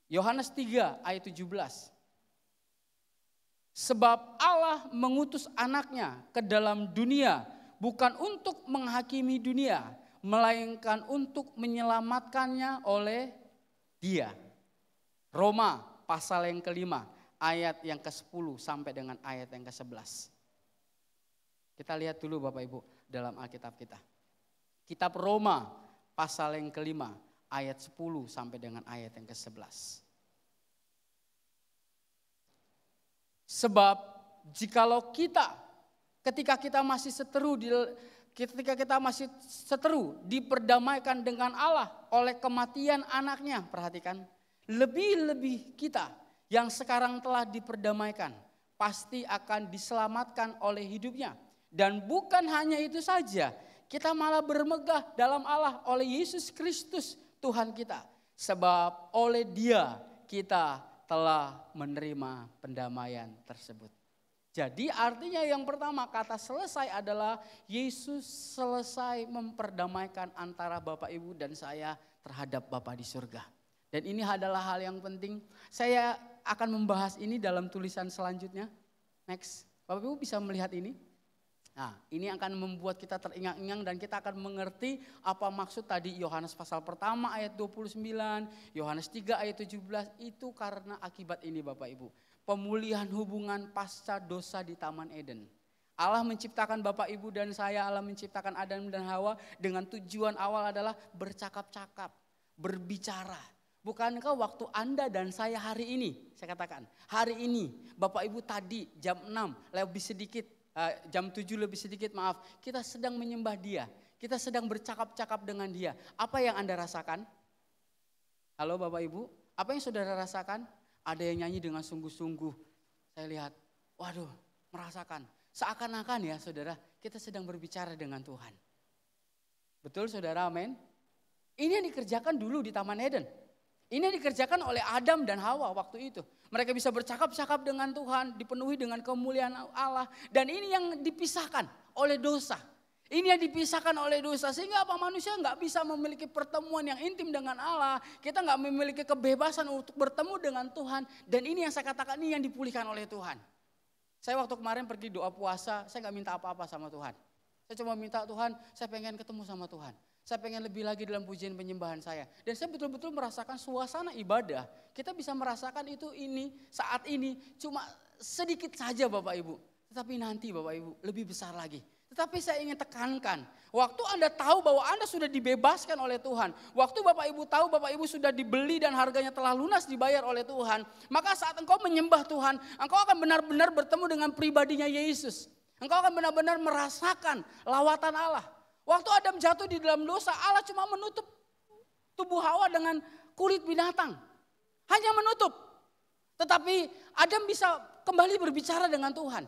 Yohanes 3 ayat 17. Sebab Allah mengutus anaknya ke dalam dunia bukan untuk menghakimi dunia, melainkan untuk menyelamatkannya oleh Dia. Roma pasal yang ke-5 ayat yang ke-10 sampai dengan ayat yang ke-11. Kita lihat dulu Bapak Ibu dalam Alkitab kita. Kitab Roma pasal yang ke-5 ayat 10 sampai dengan ayat yang ke-11. Sebab jikalau ketika kita masih seteru diperdamaikan dengan Allah oleh kematian anaknya, perhatikan, lebih-lebih kita yang sekarang telah diperdamaikan pasti akan diselamatkan oleh hidupnya. Dan bukan hanya itu saja, kita malah bermegah dalam Allah oleh Yesus Kristus Tuhan kita. Sebab oleh Dia kita telah menerima pendamaian tersebut. Jadi artinya yang pertama kata selesai adalah Yesus selesai memperdamaikan antara Bapak Ibu dan saya terhadap Bapa di surga. Dan ini adalah hal yang penting. Saya akan membahas ini dalam tulisan selanjutnya. Next, Bapak Ibu bisa melihat ini. Nah, ini akan membuat kita teringang-ingang dan kita akan mengerti apa maksud tadi Yohanes pasal pertama ayat 29, Yohanes 3 ayat 17 itu karena akibat ini Bapak Ibu. Pemulihan hubungan pasca dosa di Taman Eden. Allah menciptakan Bapak Ibu dan saya, Allah menciptakan Adam dan Hawa dengan tujuan awal adalah bercakap-cakap, berbicara. Bukankah waktu Anda dan saya hari ini, saya katakan hari ini Bapak Ibu tadi jam 6 lebih sedikit, jam 7 lebih sedikit maaf, kita sedang menyembah Dia. Kita sedang bercakap-cakap dengan Dia. Apa yang Anda rasakan? Halo Bapak Ibu, apa yang saudara rasakan? Ada yang nyanyi dengan sungguh-sungguh. Saya lihat, waduh merasakan. Seakan-akan ya saudara, kita sedang berbicara dengan Tuhan. Betul saudara, amin? Ini yang dikerjakan dulu di Taman Eden. Ini yang dikerjakan oleh Adam dan Hawa waktu itu. Mereka bisa bercakap-cakap dengan Tuhan, dipenuhi dengan kemuliaan Allah. Dan ini yang dipisahkan oleh dosa. Ini yang dipisahkan oleh dosa. Sehingga apa, manusia nggak bisa memiliki pertemuan yang intim dengan Allah. Kita nggak memiliki kebebasan untuk bertemu dengan Tuhan. Dan ini yang saya katakan, ini yang dipulihkan oleh Tuhan. Saya waktu kemarin pergi doa puasa, saya nggak minta apa-apa sama Tuhan. Saya cuma minta Tuhan, saya pengen ketemu sama Tuhan. Saya pengen lebih lagi dalam pujian penyembahan saya. Dan saya betul-betul merasakan suasana ibadah. Kita bisa merasakan itu saat ini cuma sedikit saja Bapak Ibu. Tetapi nanti Bapak Ibu lebih besar lagi. Tetapi saya ingin tekankan, waktu Anda tahu bahwa Anda sudah dibebaskan oleh Tuhan, waktu Bapak Ibu tahu Bapak Ibu sudah dibeli dan harganya telah lunas dibayar oleh Tuhan, maka saat engkau menyembah Tuhan, engkau akan benar-benar bertemu dengan pribadinya Yesus. Engkau akan benar-benar merasakan lawatan Allah. Waktu Adam jatuh di dalam dosa, Allah cuma menutup tubuh Hawa dengan kulit binatang. Hanya menutup. Tetapi Adam bisa kembali berbicara dengan Tuhan.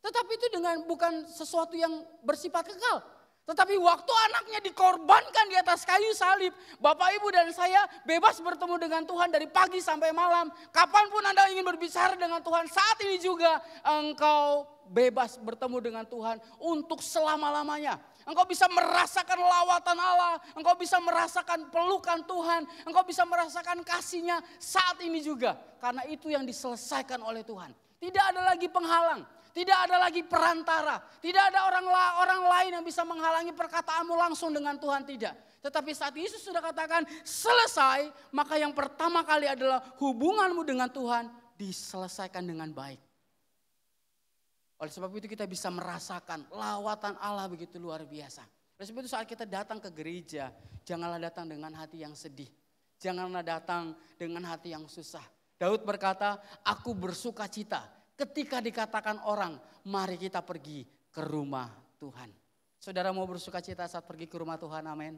Tetapi itu bukan sesuatu yang bersifat kekal. Tetapi waktu anaknya dikorbankan di atas kayu salib, Bapak Ibu dan saya bebas bertemu dengan Tuhan dari pagi sampai malam. Kapanpun Anda ingin berbicara dengan Tuhan, saat ini juga engkau bebas bertemu dengan Tuhan untuk selama-lamanya. Engkau bisa merasakan lawatan Allah, engkau bisa merasakan pelukan Tuhan, engkau bisa merasakan kasih-Nya saat ini juga. Karena itu yang diselesaikan oleh Tuhan. Tidak ada lagi penghalang. Tidak ada lagi perantara. Tidak ada orang lain yang bisa menghalangi perkataanmu langsung dengan Tuhan, tidak. Tetapi saat Yesus sudah katakan selesai, maka yang pertama kali adalah hubunganmu dengan Tuhan diselesaikan dengan baik. Oleh sebab itu kita bisa merasakan lawatan Allah begitu luar biasa. Oleh sebab itu saat kita datang ke gereja, janganlah datang dengan hati yang sedih. Janganlah datang dengan hati yang susah. Daud berkata, aku bersuka cita ketika dikatakan orang, mari kita pergi ke rumah Tuhan. Saudara mau bersuka cita saat pergi ke rumah Tuhan, amin.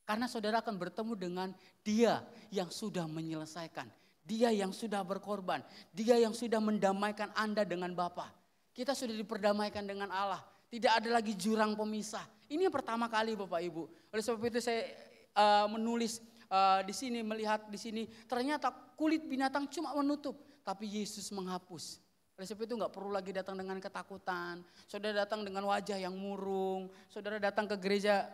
Karena saudara akan bertemu dengan Dia yang sudah menyelesaikan. Dia yang sudah berkorban. Dia yang sudah mendamaikan Anda dengan Bapa. Kita sudah diperdamaikan dengan Allah. Tidak ada lagi jurang pemisah. Ini yang pertama kali Bapak Ibu. Oleh sebab itu saya menulis di sini, melihat di sini. Ternyata kulit binatang cuma menutup. Tapi Yesus menghapus. Oleh sebab itu gak perlu lagi datang dengan ketakutan. Saudara datang dengan wajah yang murung. Saudara datang ke gereja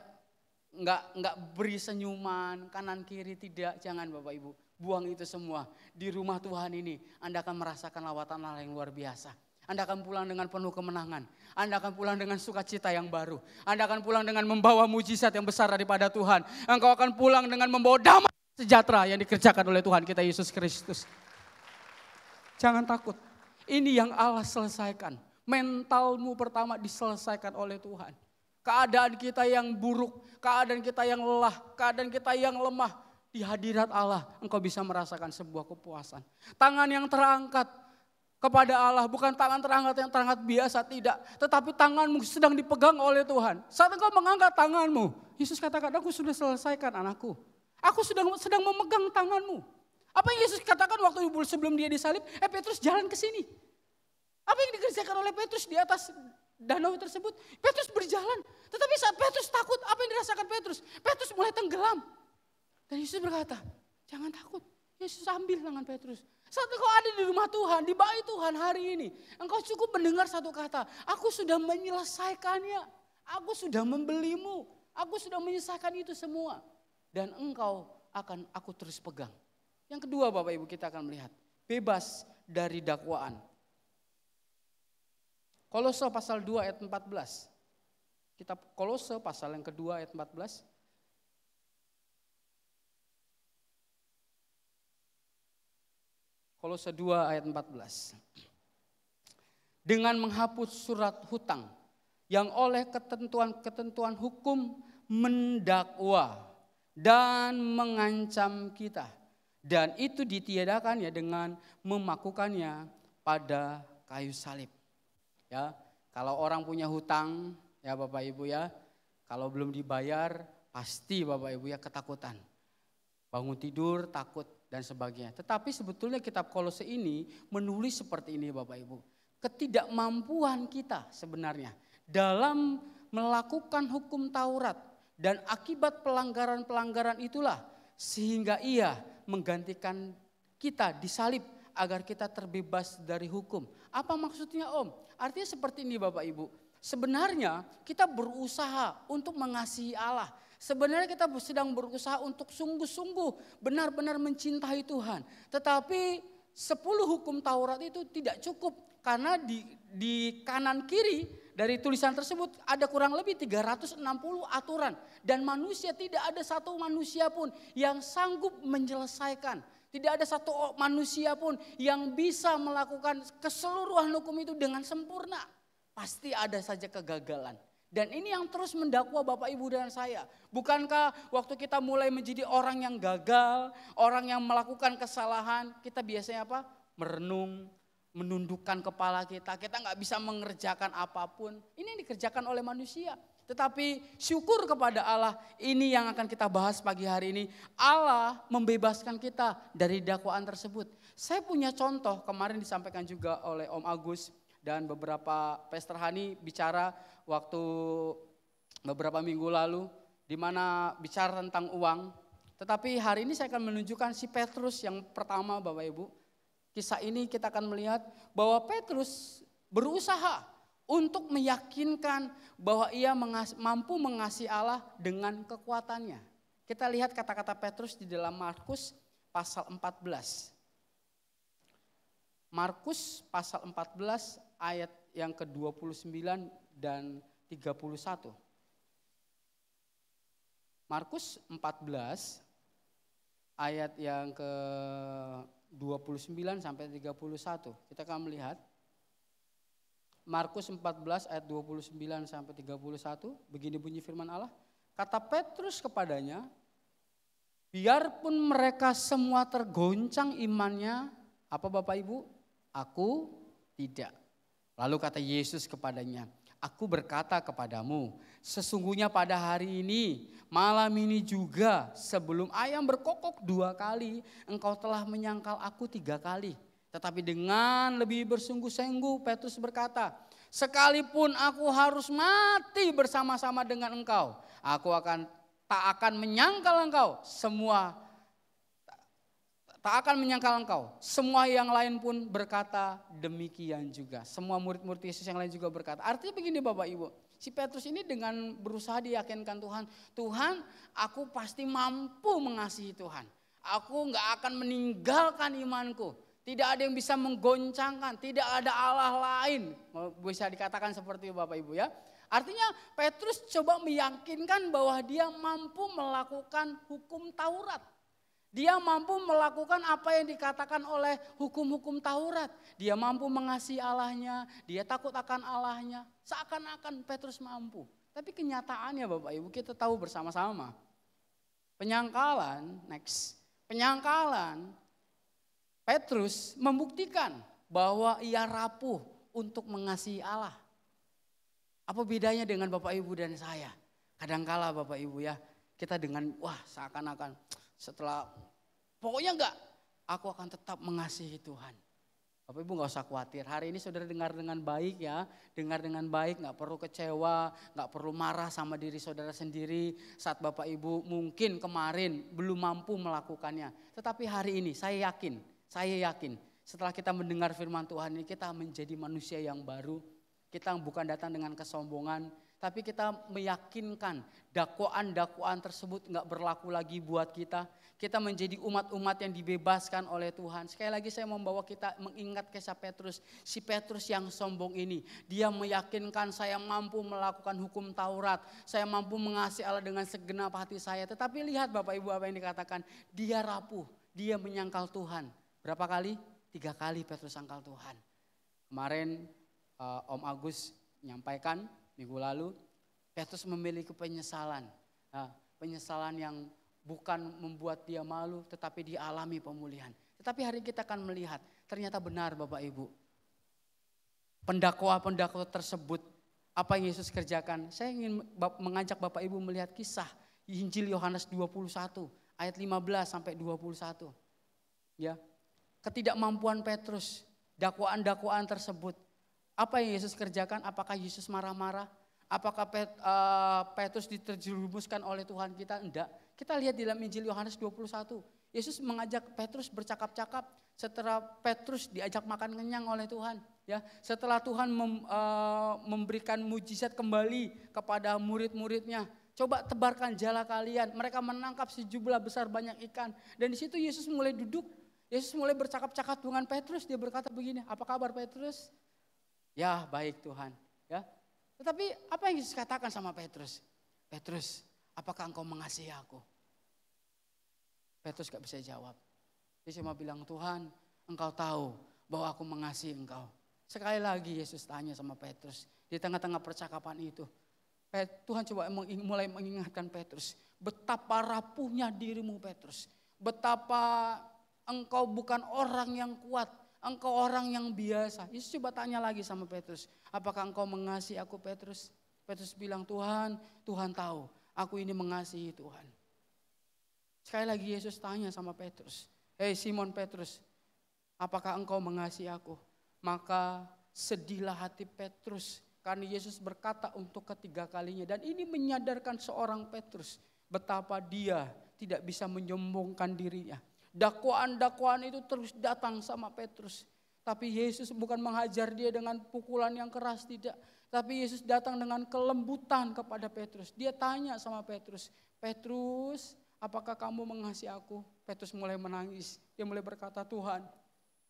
gak beri senyuman kanan kiri, tidak. Jangan Bapak Ibu, buang itu semua. Di rumah Tuhan ini Anda akan merasakan lawatan Allah yang luar biasa. Anda akan pulang dengan penuh kemenangan. Anda akan pulang dengan sukacita yang baru. Anda akan pulang dengan membawa mujizat yang besar daripada Tuhan. Engkau akan pulang dengan membawa damai sejahtera yang dikerjakan oleh Tuhan kita Yesus Kristus. Jangan takut. Ini yang Allah selesaikan. Mentalmu pertama diselesaikan oleh Tuhan. Keadaan kita yang buruk, keadaan kita yang lelah, keadaan kita yang lemah. Di hadirat Allah engkau bisa merasakan sebuah kepuasan. Tangan yang terangkat kepada Allah, bukan tangan terangkat yang terangkat biasa, tidak. Tetapi tanganmu sedang dipegang oleh Tuhan. Saat engkau mengangkat tanganmu, Yesus katakan, aku sudah selesaikan anakku. Aku sedang memegang tanganmu. Apa yang Yesus katakan waktu sebelum dia disalib? Petrus jalan ke sini. Apa yang dikerjakan oleh Petrus di atas danau tersebut? Petrus berjalan. Tetapi saat Petrus takut, apa yang dirasakan Petrus? Petrus mulai tenggelam. Dan Yesus berkata, jangan takut. Yesus ambil tangan Petrus. Saat engkau ada di rumah Tuhan, di bait Tuhan hari ini, engkau cukup mendengar satu kata, aku sudah menyelesaikannya. Aku sudah membelimu. Aku sudah menyelesaikan itu semua. Dan engkau akan aku terus pegang. Yang kedua Bapak Ibu kita akan melihat, bebas dari dakwaan. Kolose pasal 2 ayat 14. Kitab Kolose pasal yang kedua ayat 14. Kolose 2 ayat 14. Dengan menghapus surat hutang yang oleh ketentuan-ketentuan hukum mendakwa dan mengancam kita. Dan itu ditiadakan ya dengan memakukannya pada kayu salib. Ya, kalau orang punya hutang ya Bapak Ibu ya, kalau belum dibayar pasti Bapak Ibu ya ketakutan. Bangun tidur takut dan sebagainya. Tetapi sebetulnya kitab Kolose ini menulis seperti ini Bapak Ibu. Ketidakmampuan kita sebenarnya dalam melakukan hukum Taurat dan akibat pelanggaran-pelanggaran itulah sehingga ia menggantikan kita disalib agar kita terbebas dari hukum. Apa maksudnya Om? Artinya seperti ini Bapak Ibu. Sebenarnya kita berusaha untuk mengasihi Allah. Sebenarnya kita sedang berusaha untuk sungguh-sungguh benar-benar mencintai Tuhan. Tetapi 10 hukum Taurat itu tidak cukup. Karena di kanan kiri dari tulisan tersebut ada kurang lebih 360 aturan. Dan manusia tidak ada satu manusia pun yang sanggup menyelesaikan Tidak ada satu manusia pun yang bisa melakukan keseluruhan hukum itu dengan sempurna. Pasti ada saja kegagalan. Dan ini yang terus mendakwa Bapak Ibu dan saya. Bukankah waktu kita mulai menjadi orang yang gagal, orang yang melakukan kesalahan, kita biasanya apa? Merenung, menundukkan kepala kita nggak bisa mengerjakan apapun. Ini yang dikerjakan oleh manusia. Tetapi syukur kepada Allah, ini yang akan kita bahas pagi hari ini. Allah membebaskan kita dari dakwaan tersebut. Saya punya contoh, kemarin disampaikan juga oleh Om Agus dan beberapa Pastor Hani bicara waktu beberapa minggu lalu, di mana bicara tentang uang. Tetapi hari ini saya akan menunjukkan si Petrus yang pertama Bapak Ibu. Kisah ini kita akan melihat bahwa Petrus berusaha untuk meyakinkan bahwa ia mampu mengasihi Allah dengan kekuatannya. Kita lihat kata-kata Petrus di dalam Markus pasal 14. Markus pasal 14 ayat yang ke-29 dan 31. Markus 14 ayat yang ke-29 sampai 31. Kita akan melihat Markus 14 ayat 29 sampai 31, begini bunyi firman Allah. Kata Petrus kepadanya, biarpun mereka semua tergoncang imannya, apa Bapak Ibu? Aku tidak. Lalu kata Yesus kepadanya, aku berkata kepadamu, sesungguhnya pada hari ini, malam ini juga sebelum ayam berkokok 2 kali, engkau telah menyangkal aku 3 kali. Tetapi dengan lebih bersungguh-sungguh Petrus berkata, sekalipun aku harus mati bersama-sama dengan engkau, aku tak akan menyangkal engkau. Tak akan menyangkal engkau. Semua yang lain pun berkata demikian juga. Semua murid-murid Yesus yang lain juga berkata. Artinya begini Bapak Ibu, si Petrus ini dengan berusaha diyakinkan Tuhan, Tuhan aku pasti mampu mengasihi Tuhan. Aku gak akan meninggalkan imanku. Tidak ada yang bisa menggoncangkan, tidak ada Allah lain. Bisa dikatakan seperti itu Bapak Ibu ya. Artinya Petrus coba meyakinkan bahwa dia mampu melakukan hukum Taurat. Dia mampu melakukan apa yang dikatakan oleh hukum-hukum Taurat. Dia mampu mengasihi Allahnya, dia takut akan Allahnya. Seakan-akan Petrus mampu. Tapi kenyataannya Bapak Ibu kita tahu bersama-sama. Penyangkalan Petrus membuktikan bahwa ia rapuh untuk mengasihi Allah. Apa bedanya dengan Bapak Ibu dan saya? Kadangkala Bapak Ibu ya, kita dengan seakan-akan setelah pokoknya aku akan tetap mengasihi Tuhan. Bapak Ibu gak usah khawatir, hari ini saudara dengar dengan baik ya, dengar dengan baik, gak perlu kecewa, gak perlu marah sama diri saudara sendiri saat Bapak Ibu mungkin kemarin belum mampu melakukannya. Tetapi hari ini saya yakin setelah kita mendengar firman Tuhan ini kita menjadi manusia yang baru. Kita bukan datang dengan kesombongan, tapi kita meyakinkan dakwaan-dakwaan tersebut gak berlaku lagi buat kita. Kita menjadi umat-umat yang dibebaskan oleh Tuhan. Sekali lagi saya membawa kita mengingat kisah Petrus. Si Petrus yang sombong ini, dia meyakinkan saya mampu melakukan hukum Taurat. Saya mampu mengasihi Allah dengan segenap hati saya. Tetapi lihat Bapak Ibu apa yang dikatakan, dia rapuh, dia menyangkal Tuhan. Berapa kali? 3 kali Petrus sangkal Tuhan. Kemarin Om Agus menyampaikan minggu lalu, Petrus memiliki penyesalan. Penyesalan yang bukan membuat dia malu, tetapi dia alami pemulihan. Tetapi hari ini kita akan melihat, ternyata benar Bapak Ibu. Pendakwa-pendakwa tersebut, apa yang Yesus kerjakan. Saya ingin mengajak Bapak Ibu melihat kisah Injil Yohanes 21, ayat 15 sampai 21. Ya. Ketidakmampuan Petrus, dakwaan-dakwaan tersebut. Apa yang Yesus kerjakan? Apakah Yesus marah-marah? Apakah Petrus diterjerumuskan oleh Tuhan kita? Enggak. Kita lihat di dalam Injil Yohanes 21. Yesus mengajak Petrus bercakap-cakap setelah Petrus diajak makan kenyang oleh Tuhan. Ya, setelah Tuhan memberikan mujizat kembali kepada murid-muridnya. Coba tebarkan jala kalian. Mereka menangkap sejumlah besar banyak ikan. Dan di situ Yesus mulai duduk. Yesus mulai bercakap-cakap dengan Petrus. Dia berkata begini, apa kabar Petrus? Ya baik Tuhan. Ya. Tetapi apa yang Yesus katakan sama Petrus? Petrus, apakah engkau mengasihi aku? Petrus gak bisa jawab. Dia cuma bilang, Tuhan, Engkau tahu bahwa aku mengasihi Engkau. Sekali lagi Yesus tanya sama Petrus. Di tengah-tengah percakapan itu. Tuhan coba mulai mengingatkan Petrus. Betapa rapuhnya dirimu Petrus. Betapa engkau bukan orang yang kuat. Engkau orang yang biasa. Yesus coba tanya lagi sama Petrus. Apakah engkau mengasihi aku Petrus? Petrus bilang, Tuhan, Tuhan tahu. Aku ini mengasihi Tuhan. Sekali lagi Yesus tanya sama Petrus. Hei Simon Petrus, apakah engkau mengasihi aku? Maka sedihlah hati Petrus. Karena Yesus berkata untuk ketiga kalinya. Dan ini menyadarkan seorang Petrus. Betapa dia tidak bisa menyombongkan dirinya. Dakwaan-dakwaan itu terus datang sama Petrus. Tapi Yesus bukan menghajar dia dengan pukulan yang keras, tidak. Tapi Yesus datang dengan kelembutan kepada Petrus. Dia tanya sama Petrus, Petrus, apakah kamu mengasihi aku? Petrus mulai menangis. Dia mulai berkata, Tuhan,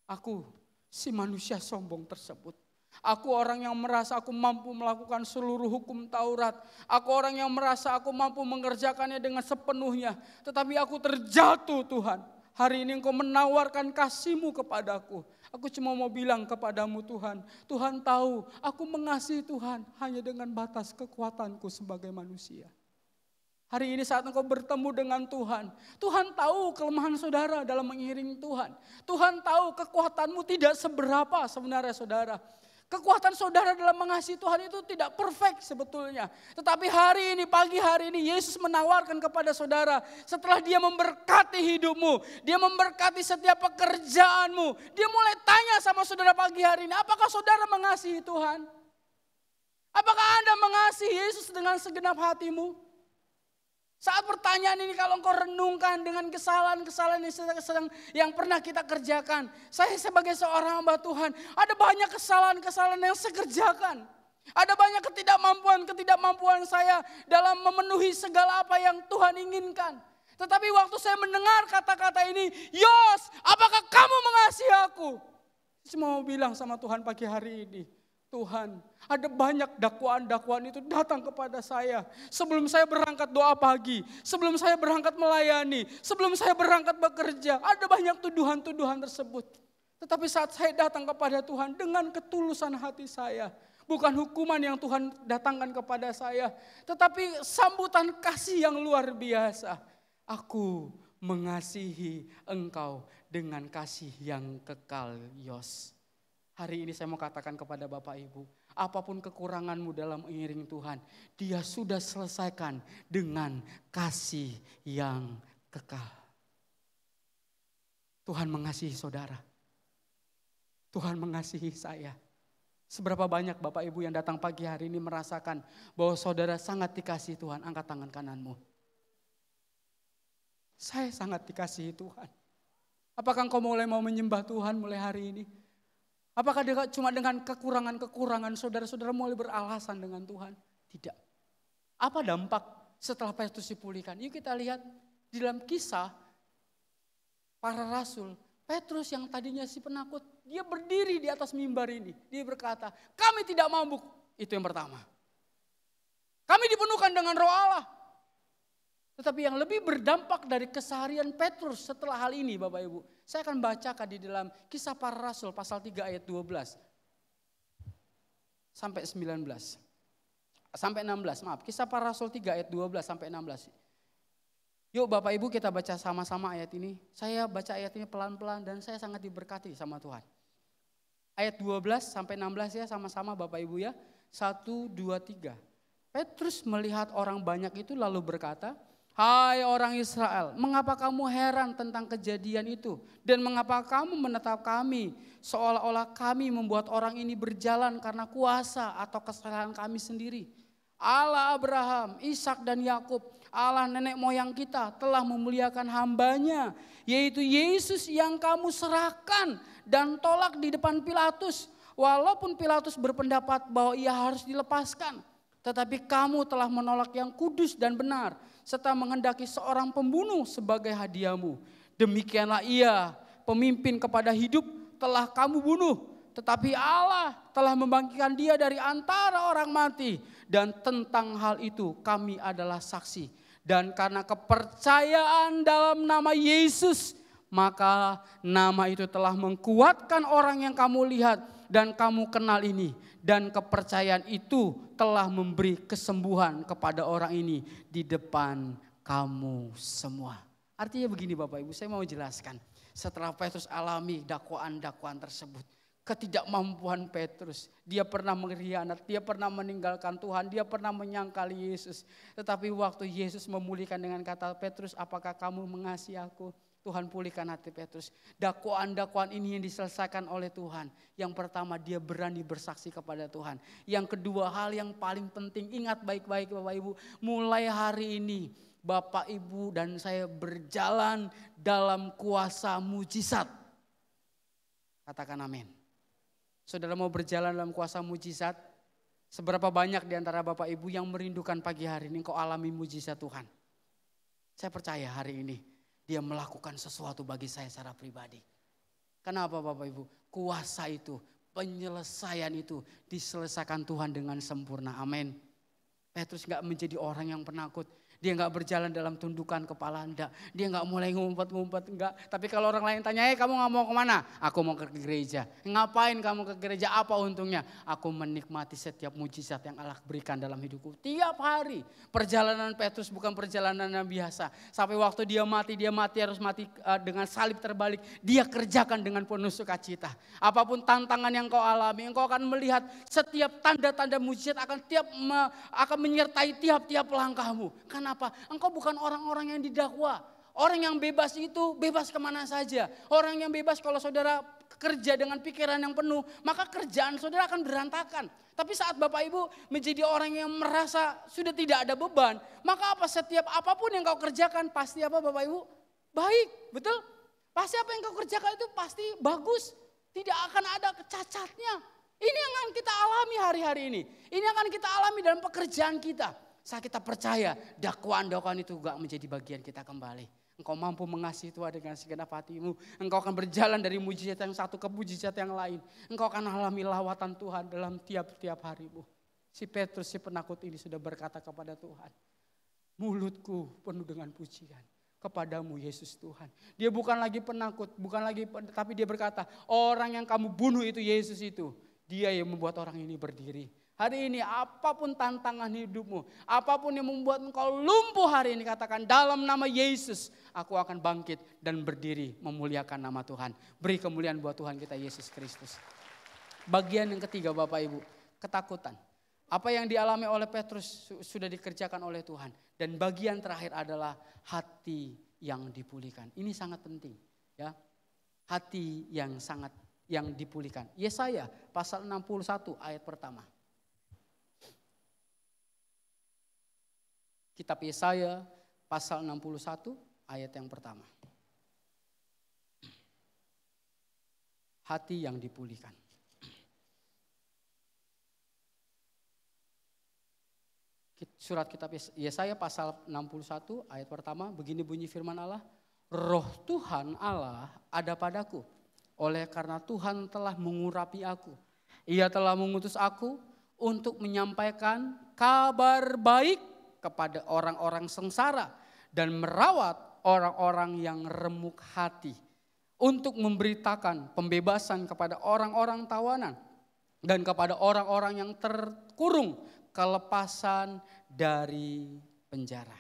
aku si manusia sombong tersebut. Aku orang yang merasa aku mampu melakukan seluruh hukum Taurat. Aku orang yang merasa aku mampu mengerjakannya dengan sepenuhnya. Tetapi aku terjatuh Tuhan. Hari ini Engkau menawarkan kasih-Mu kepadaku. Aku cuma mau bilang kepadamu Tuhan. Tuhan tahu aku mengasihi Tuhan hanya dengan batas kekuatanku sebagai manusia. Hari ini saat engkau bertemu dengan Tuhan. Tuhan tahu kelemahan saudara dalam mengiringi Tuhan. Tuhan tahu kekuatanmu tidak seberapa sebenarnya saudara. Kekuatan saudara dalam mengasihi Tuhan itu tidak perfect sebetulnya. Tetapi hari ini, pagi hari ini Yesus menawarkan kepada saudara. Setelah dia memberkati hidupmu, dia memberkati setiap pekerjaanmu. Dia mulai tanya sama saudara pagi hari ini, apakah saudara mengasihi Tuhan? Apakah Anda mengasihi Yesus dengan segenap hatimu? Saat pertanyaan ini kalau engkau renungkan dengan kesalahan-kesalahan yang pernah kita kerjakan. Saya sebagai seorang hamba Tuhan, ada banyak kesalahan-kesalahan yang saya kerjakan. Ada banyak ketidakmampuan saya dalam memenuhi segala apa yang Tuhan inginkan. Tetapi waktu saya mendengar kata-kata ini, Yos, apakah kamu mengasihi aku? Saya mau bilang sama Tuhan pagi hari ini. Tuhan, ada banyak dakwaan-dakwaan itu datang kepada saya. Sebelum saya berangkat doa pagi, sebelum saya berangkat melayani, sebelum saya berangkat bekerja, ada banyak tuduhan-tuduhan tersebut. Tetapi saat saya datang kepada Tuhan dengan ketulusan hati saya, bukan hukuman yang Tuhan datangkan kepada saya, tetapi sambutan kasih yang luar biasa. Aku mengasihi engkau dengan kasih yang kekal, Yos. Hari ini saya mau katakan kepada Bapak Ibu, apapun kekuranganmu dalam mengiringi Tuhan, Dia sudah selesaikan dengan kasih yang kekal. Tuhan mengasihi saudara. Tuhan mengasihi saya. Seberapa banyak Bapak Ibu yang datang pagi hari ini merasakan bahwa saudara sangat dikasihi Tuhan, angkat tangan kananmu. Saya sangat dikasihi Tuhan. Apakah engkau mulai mau menyembah Tuhan mulai hari ini? Apakah cuma dengan kekurangan-kekurangan saudara-saudara mulai beralasan dengan Tuhan? Tidak. Apa dampak setelah Petrus dipulihkan? Yuk kita lihat di dalam kisah para rasul. Petrus yang tadinya si penakut, dia berdiri di atas mimbar ini. Dia berkata, kami tidak mabuk. Itu yang pertama. Kami dipenuhkan dengan Roh Allah. Tetapi yang lebih berdampak dari keseharian Petrus setelah hal ini Bapak Ibu. Saya akan bacakan di dalam Kisah Para Rasul pasal 3 ayat 12 sampai 19. Sampai 16, maaf. Kisah Para Rasul 3 ayat 12 sampai 16. Yuk Bapak Ibu kita baca sama-sama ayat ini. Saya baca ayat ini pelan-pelan dan saya sangat diberkati sama Tuhan. Ayat 12 sampai 16 ya sama-sama Bapak Ibu ya. 1, 2, 3. Petrus melihat orang banyak itu lalu berkata, hai orang Israel, mengapa kamu heran tentang kejadian itu? Dan mengapa kamu menetap kami seolah-olah kami membuat orang ini berjalan karena kuasa atau kesalahan kami sendiri? Allah Abraham, Ishak dan Yakub, Allah nenek moyang kita telah memuliakan hambanya, yaitu Yesus yang kamu serahkan dan tolak di depan Pilatus. Walaupun Pilatus berpendapat bahwa ia harus dilepaskan, tetapi kamu telah menolak yang kudus dan benar, serta menghendaki seorang pembunuh sebagai hadiahmu. Demikianlah ia, pemimpin kepada hidup, telah kamu bunuh. Tetapi Allah telah membangkitkan dia dari antara orang mati. Dan tentang hal itu kami adalah saksi. Dan karena kepercayaan dalam nama Yesus, maka nama itu telah menguatkan orang yang kamu lihat dan kamu kenal ini. Dan kepercayaan itu telah memberi kesembuhan kepada orang ini di depan kamu semua. Artinya begini Bapak Ibu, saya mau jelaskan. Setelah Petrus alami dakwaan-dakwaan tersebut, ketidakmampuan Petrus, dia pernah mengkhianat, dia pernah meninggalkan Tuhan, dia pernah menyangkal Yesus. Tetapi waktu Yesus memulihkan dengan kata, Petrus apakah kamu mengasihi aku? Tuhan pulihkan hati Petrus. Dakwaan-dakwaan ini yang diselesaikan oleh Tuhan. Yang pertama dia berani bersaksi kepada Tuhan. Yang kedua hal yang paling penting, ingat baik-baik Bapak Ibu, mulai hari ini Bapak Ibu dan saya berjalan dalam kuasa mujizat. Katakan amin. Saudara mau berjalan dalam kuasa mujizat? Seberapa banyak di antara Bapak Ibu yang merindukan pagi hari ini kau alami mujizat Tuhan? Saya percaya hari ini dia melakukan sesuatu bagi saya secara pribadi. Kenapa Bapak Ibu? Kuasa itu, penyelesaian itu diselesaikan Tuhan dengan sempurna. Amin. Petrus gak menjadi orang yang penakut. Dia gak berjalan dalam tundukan kepala, enggak. Dia gak mulai ngumpet-ngumpet, enggak. Tapi kalau orang lain tanya, kamu gak mau kemana? Aku mau ke gereja. Ngapain kamu ke gereja? Apa untungnya? Aku menikmati setiap mujizat yang Allah berikan dalam hidupku. Tiap hari. Perjalanan Petrus bukan perjalanan yang biasa. Sampai waktu dia mati harus mati dengan salib terbalik. Dia kerjakan dengan penuh sukacita. Apapun tantangan yang kau alami, engkau akan melihat setiap tanda-tanda mujizat akan menyertai tiap-tiap langkahmu. Kenapa? Engkau bukan orang-orang yang didakwa. Orang yang bebas itu bebas kemana saja. Orang yang bebas kalau saudara kerja dengan pikiran yang penuh, maka kerjaan saudara akan berantakan. Tapi saat Bapak Ibu menjadi orang yang merasa sudah tidak ada beban, maka setiap apapun yang kau kerjakan pasti apa Bapak Ibu? Baik, betul? Pasti apa yang kau kerjakan itu pasti bagus. Tidak akan ada kecacatnya. Ini yang akan kita alami hari-hari ini. Ini akan kita alami dalam pekerjaan kita. Saat kita percaya dakwaan-dakwaan itu juga menjadi bagian kita kembali. Engkau mampu mengasihi Tuhan dengan segenap hatimu. Engkau akan berjalan dari mujizat yang satu ke mujizat yang lain. Engkau akan alami lawatan Tuhan dalam tiap-tiap harimu. Si Petrus si penakut ini sudah berkata kepada Tuhan, mulutku penuh dengan pujian kepadamu Yesus Tuhan. Dia bukan lagi penakut, tapi dia berkata, orang yang kamu bunuh itu Yesus itu. Dia yang membuat orang ini berdiri. Hari ini apapun tantangan hidupmu, apapun yang membuat engkau lumpuh hari ini, katakan dalam nama Yesus aku akan bangkit dan berdiri memuliakan nama Tuhan. Beri kemuliaan buat Tuhan kita Yesus Kristus. Bagian yang ketiga Bapak Ibu, ketakutan. Apa yang dialami oleh Petrus sudah dikerjakan oleh Tuhan. Dan bagian terakhir adalah hati yang dipulihkan. Ini sangat penting ya. Hati yang dipulihkan. Yesaya pasal 61 ayat pertama. Kitab Yesaya pasal 61 ayat yang pertama. Hati yang dipulihkan. Surat kitab Yesaya pasal 61 ayat pertama, begini bunyi firman Allah. Roh Tuhan Allah ada padaku, oleh karena Tuhan telah mengurapi aku. Ia telah mengutus aku untuk menyampaikan kabar baik kepada orang-orang sengsara dan merawat orang-orang yang remuk hati, untuk memberitakan pembebasan kepada orang-orang tawanan dan kepada orang-orang yang terkurung kelepasan dari penjara.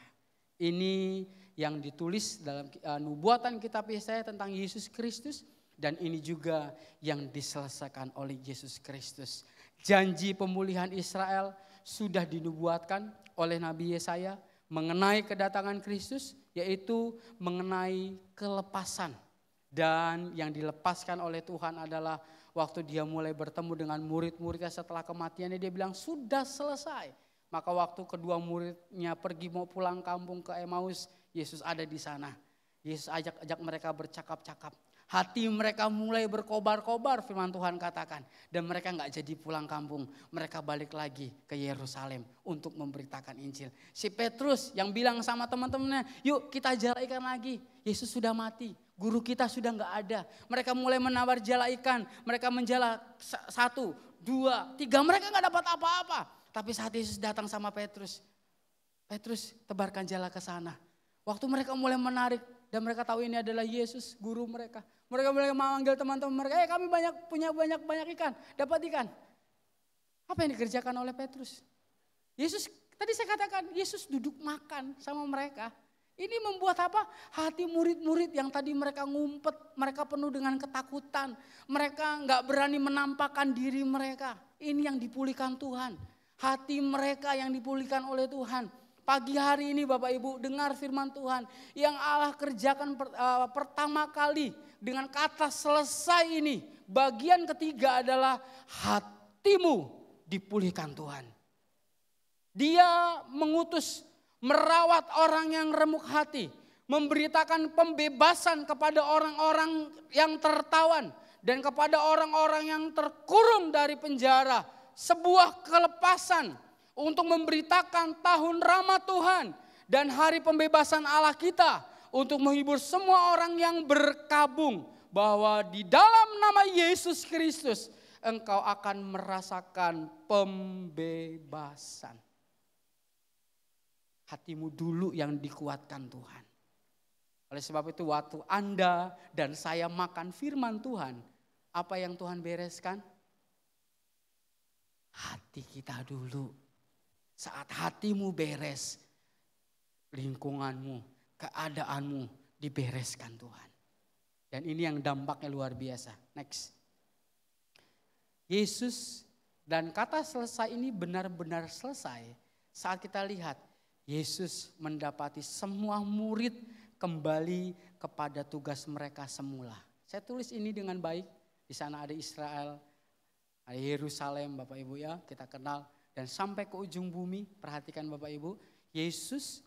Ini yang ditulis dalam nubuatan kitab Yesaya tentang Yesus Kristus, dan ini juga yang diselesaikan oleh Yesus Kristus. Janji pemulihan Israel sudah dinubuatkan oleh Nabi Yesaya mengenai kedatangan Kristus, yaitu mengenai kelepasan. Dan yang dilepaskan oleh Tuhan adalah waktu dia mulai bertemu dengan murid-muridnya setelah kematiannya, dia bilang sudah selesai. Maka waktu kedua muridnya pergi mau pulang kampung ke Emmaus, Yesus ada di sana. Yesus ajak mereka bercakap-cakap. Hati mereka mulai berkobar-kobar, firman Tuhan katakan. Dan mereka gak jadi pulang kampung. Mereka balik lagi ke Yerusalem untuk memberitakan Injil. Si Petrus yang bilang sama teman-temannya, yuk kita jala ikan lagi. Yesus sudah mati, guru kita sudah gak ada. Mereka mulai menawar jala ikan. Mereka menjala 1, 2, 3. Mereka gak dapat apa-apa. Tapi saat Yesus datang sama Petrus, Petrus tebarkan jala ke sana. Waktu mereka mulai menarik, Dan mereka tahu ini adalah Yesus, guru mereka. Mereka memanggil teman-teman mereka, kami punya banyak ikan, dapat ikan. Apa yang dikerjakan oleh Petrus? Yesus, tadi saya katakan, Yesus duduk makan sama mereka. Ini membuat apa? Hati murid-murid yang tadi mereka ngumpet, mereka penuh dengan ketakutan. Mereka nggak berani menampakkan diri mereka. Ini yang dipulihkan Tuhan. Hati mereka yang dipulihkan oleh Tuhan. Pagi hari ini Bapak Ibu dengar firman Tuhan yang Allah kerjakan pertama kali dengan kata selesai ini. Bagian ketiga adalah hatimu dipulihkan Tuhan. Dia mengutus merawat orang yang remuk hati. Memberitakan pembebasan kepada orang-orang yang tertawan. Dan kepada orang-orang yang terkurung dari penjara. Sebuah kelepasan untuk memberitakan tahun rahmat Tuhan dan hari pembebasan Allah kita untuk menghibur semua orang yang berkabung bahwa di dalam nama Yesus Kristus engkau akan merasakan pembebasan. Hatimu dulu yang dikuatkan Tuhan. Oleh sebab itu waktu Anda dan saya makan firman Tuhan, apa yang Tuhan bereskan? Hati kita dulu. Saat hatimu beres, lingkunganmu, keadaanmu dibereskan Tuhan. Dan ini yang dampaknya luar biasa. Next. Yesus dan kata selesai ini benar-benar selesai saat kita lihat Yesus mendapati semua murid kembali kepada tugas mereka semula. Saya tulis ini dengan baik. Di sana ada Israel, ada Yerusalem Bapak Ibu ya, kita kenal. Dan sampai ke ujung bumi, perhatikan Bapak Ibu, Yesus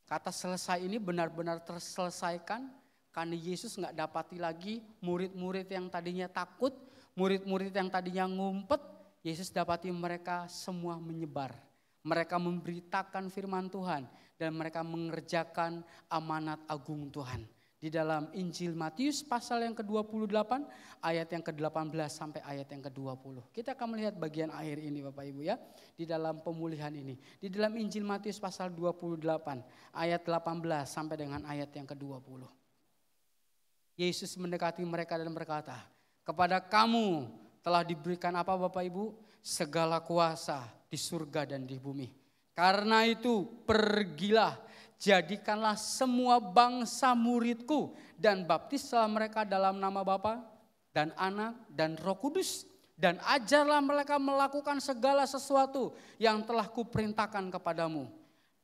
kata selesai ini benar-benar terselesaikan karena Yesus gak dapati lagi murid-murid yang tadinya takut, murid-murid yang tadinya ngumpet, Yesus dapati mereka semua menyebar. Mereka memberitakan firman Tuhan dan mereka mengerjakan amanat agung Tuhan. Di dalam Injil Matius pasal yang ke-28 ayat yang ke-18 sampai ayat yang ke-20. Kita akan melihat bagian akhir ini Bapak Ibu ya. Di dalam pemulihan ini. Di dalam Injil Matius pasal 28 ayat 18 sampai dengan ayat yang ke-20. Yesus mendekati mereka dan berkata, kepada kamu telah diberikan apa Bapak Ibu? Segala kuasa di surga dan di bumi. Karena itu pergilah. Jadikanlah semua bangsa muridku dan baptislah mereka dalam nama Bapa dan Anak dan Roh Kudus. Dan ajarlah mereka melakukan segala sesuatu yang telah kuperintahkan kepadamu.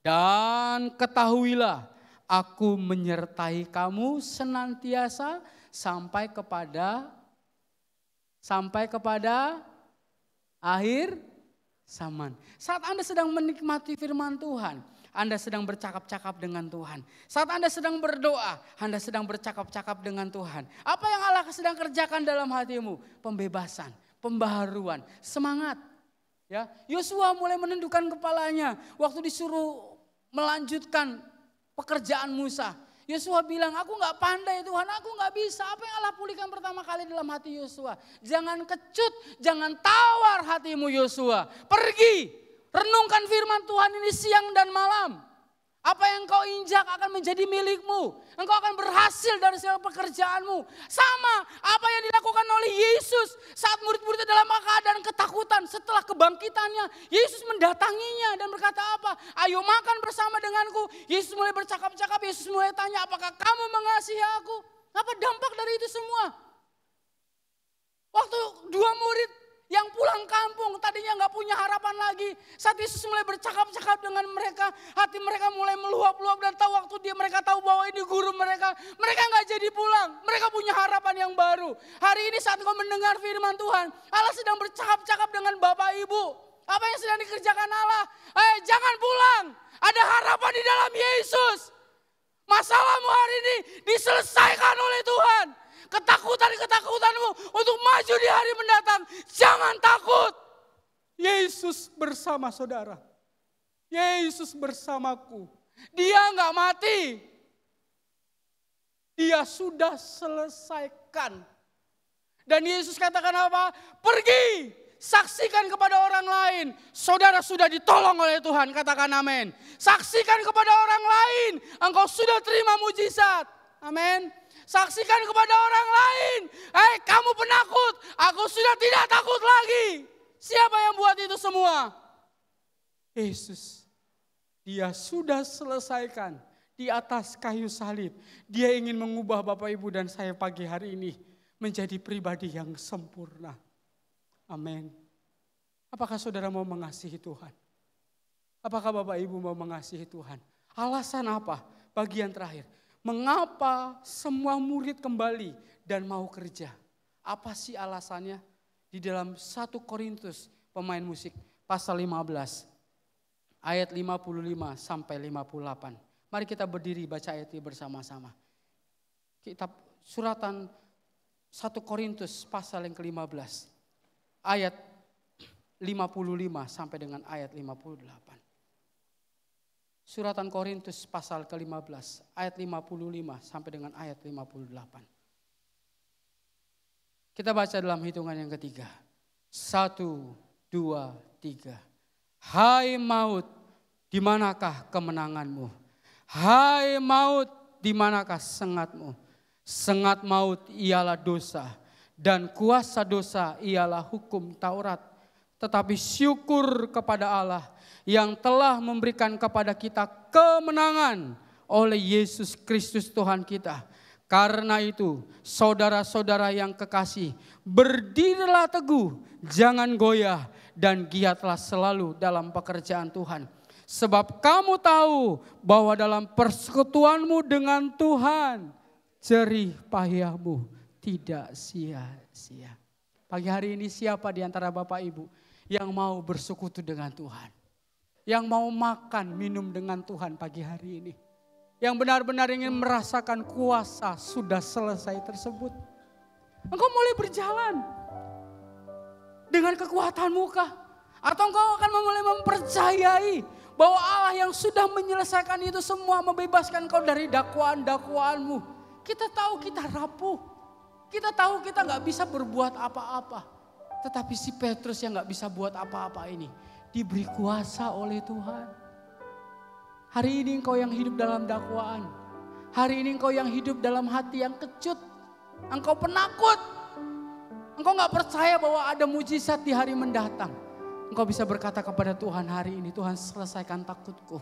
Dan ketahuilah aku menyertai kamu senantiasa sampai kepada akhir zaman. Saat Anda sedang menikmati firman Tuhan, Anda sedang bercakap-cakap dengan Tuhan. Saat Anda sedang berdoa, Anda sedang bercakap-cakap dengan Tuhan. Apa yang Allah sedang kerjakan dalam hatimu? Pembebasan, pembaharuan, semangat. Ya, Yosua mulai menundukkan kepalanya waktu disuruh melanjutkan pekerjaan Musa. Yosua bilang, aku gak pandai Tuhan, aku gak bisa. Apa yang Allah pulihkan pertama kali dalam hati Yosua? Jangan kecut, jangan tawar hatimu Yosua. Pergi. Renungkan firman Tuhan ini siang dan malam. Apa yang kau injak akan menjadi milikmu. Engkau akan berhasil dari segala pekerjaanmu. Sama apa yang dilakukan oleh Yesus saat murid-muridnya dalam keadaan ketakutan. Setelah kebangkitannya, Yesus mendatanginya dan berkata apa? Ayo makan bersama denganku. Yesus mulai bercakap-cakap, Yesus mulai tanya, apakah kamu mengasihi aku? Apa dampak dari itu semua? Waktu dua murid yang pulang kampung tadinya gak punya harapan lagi. Saat Yesus mulai bercakap-cakap dengan mereka, hati mereka mulai meluap-luap dan tahu waktu mereka tahu bahwa ini guru mereka. Mereka gak jadi pulang, mereka punya harapan yang baru. Hari ini saat kau mendengar firman Tuhan, Allah sedang bercakap-cakap dengan Bapak Ibu. Apa yang sedang dikerjakan Allah? Jangan pulang, ada harapan di dalam Yesus. Masalahmu hari ini diselesaikan oleh Tuhan. Ketakutan-ketakutanmu untuk maju di hari mendatang. Jangan takut. Yesus bersama saudara. Yesus bersamaku. Dia gak mati. Dia sudah selesaikan. Dan Yesus katakan apa? Pergi. Saksikan kepada orang lain. Saudara sudah ditolong oleh Tuhan. Katakan amin. Saksikan kepada orang lain. engkau sudah terima mujizat. Amin. Saksikan kepada orang lain. Kamu penakut, aku sudah tidak takut lagi. Siapa yang buat itu semua? Yesus. Dia sudah selesaikan di atas kayu salib. Dia ingin mengubah Bapak Ibu dan saya pagi hari ini menjadi pribadi yang sempurna. Amin. Apakah saudara mau mengasihi Tuhan? Apakah Bapak Ibu mau mengasihi Tuhan? Alasan apa? Bagian terakhir. Mengapa semua murid kembali dan mau kerja? Apa sih alasannya? Di dalam 1 Korintus pemain musik pasal 15 ayat 55 sampai 58. Mari kita berdiri baca ayat ini bersama-sama. Kitab suratan 1 Korintus pasal yang ke-15 ayat 55 sampai dengan ayat 58. Suratan Korintus pasal ke-15 ayat 55 sampai dengan ayat 58. Kita baca dalam hitungan yang ketiga. 1, 2, 3. Hai maut, di manakah kemenanganmu? Hai maut, di manakah sengatmu? Sengat maut ialah dosa, dan kuasa dosa ialah hukum Taurat. Tetapi syukur kepada Allah yang telah memberikan kepada kita kemenangan oleh Yesus Kristus Tuhan kita. Karena itu, saudara-saudara yang kekasih, berdirilah teguh, jangan goyah, dan giatlah selalu dalam pekerjaan Tuhan. Sebab kamu tahu bahwa dalam persekutuanmu dengan Tuhan, jerih payahmu tidak sia-sia. Pagi hari ini siapa di antara Bapak Ibu yang mau bersekutu dengan Tuhan? Yang mau makan, minum dengan Tuhan pagi hari ini. Yang benar-benar ingin merasakan kuasa sudah selesai tersebut. Engkau mulai berjalan dengan kekuatanmu kah? Atau engkau akan mulai mempercayai bahwa Allah yang sudah menyelesaikan itu semua, membebaskan kau dari dakwaan-dakwaanmu. Kita tahu kita rapuh. Kita tahu kita gak bisa berbuat apa-apa. Tetapi si Petrus yang gak bisa buat apa-apa ini diberi kuasa oleh Tuhan. Hari ini engkau yang hidup dalam dakwaan. Hari ini engkau yang hidup dalam hati yang kecut. Engkau penakut. Engkau gak percaya bahwa ada mujizat di hari mendatang. Engkau bisa berkata kepada Tuhan hari ini, Tuhan selesaikan takutku.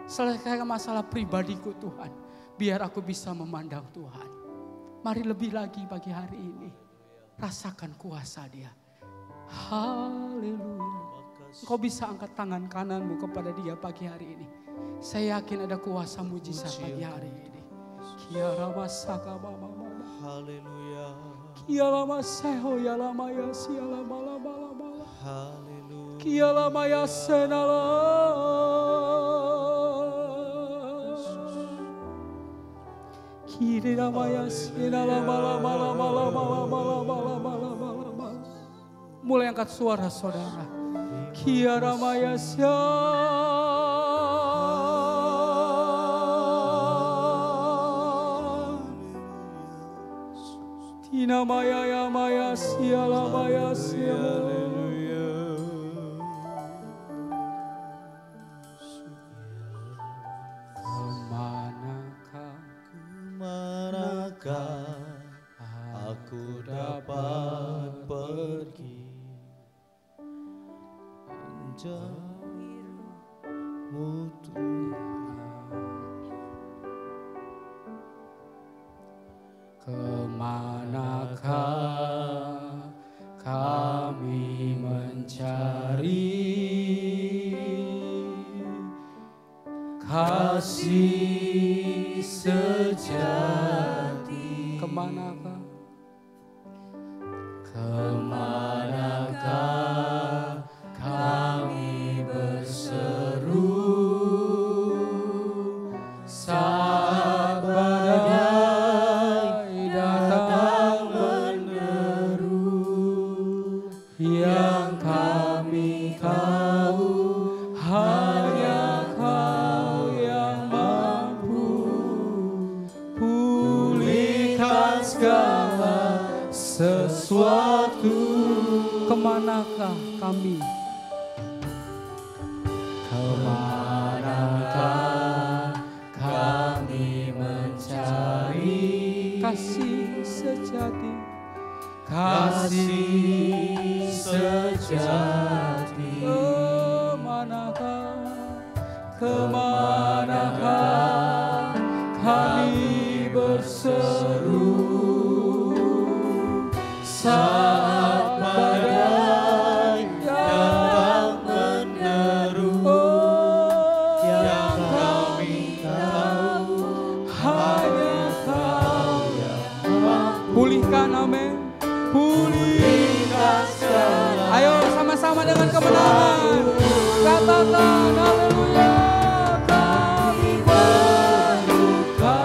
Selesaikan masalah pribadiku Tuhan. Biar aku bisa memandang Tuhan. Mari lebih lagi pagi hari ini. Rasakan kuasa Dia. Haleluya. Engkau bisa angkat tangan kananmu kepada Dia pagi hari ini. Saya yakin ada kuasa mujizat pagi hari ini. Kiara masaka mama mama. Haleluya. Kiala maseho yala maya siala mala mala mala. Haleluya. Kiala maya senala. Kiri maya senala mala mala mala mala mala mala mala mala mala. Mulai angkat suara saudara. Kiara maya sia. Tina maya ya maya siala maya siala. Kemanakah aku dapat pergi menjauhmu Kemanakah kami mencari kasih sejati? Kemanakah? Kemanakah kami berseru saat badai datang meneru? Yang kami tahu hanya Kau yang mampu pulihkan segala sesuatu. Kemanakah kami? Kemanakah kami kasih sejati, kasih sejati. Kemanakah kami berseru saat badai datang menderu, yang kami tahu hanya Kau yang mampu. Pulihkan, amin. Pulihkan segala. Ayo sama-sama dengan kemenangan katakan haleluya. Kami berduka,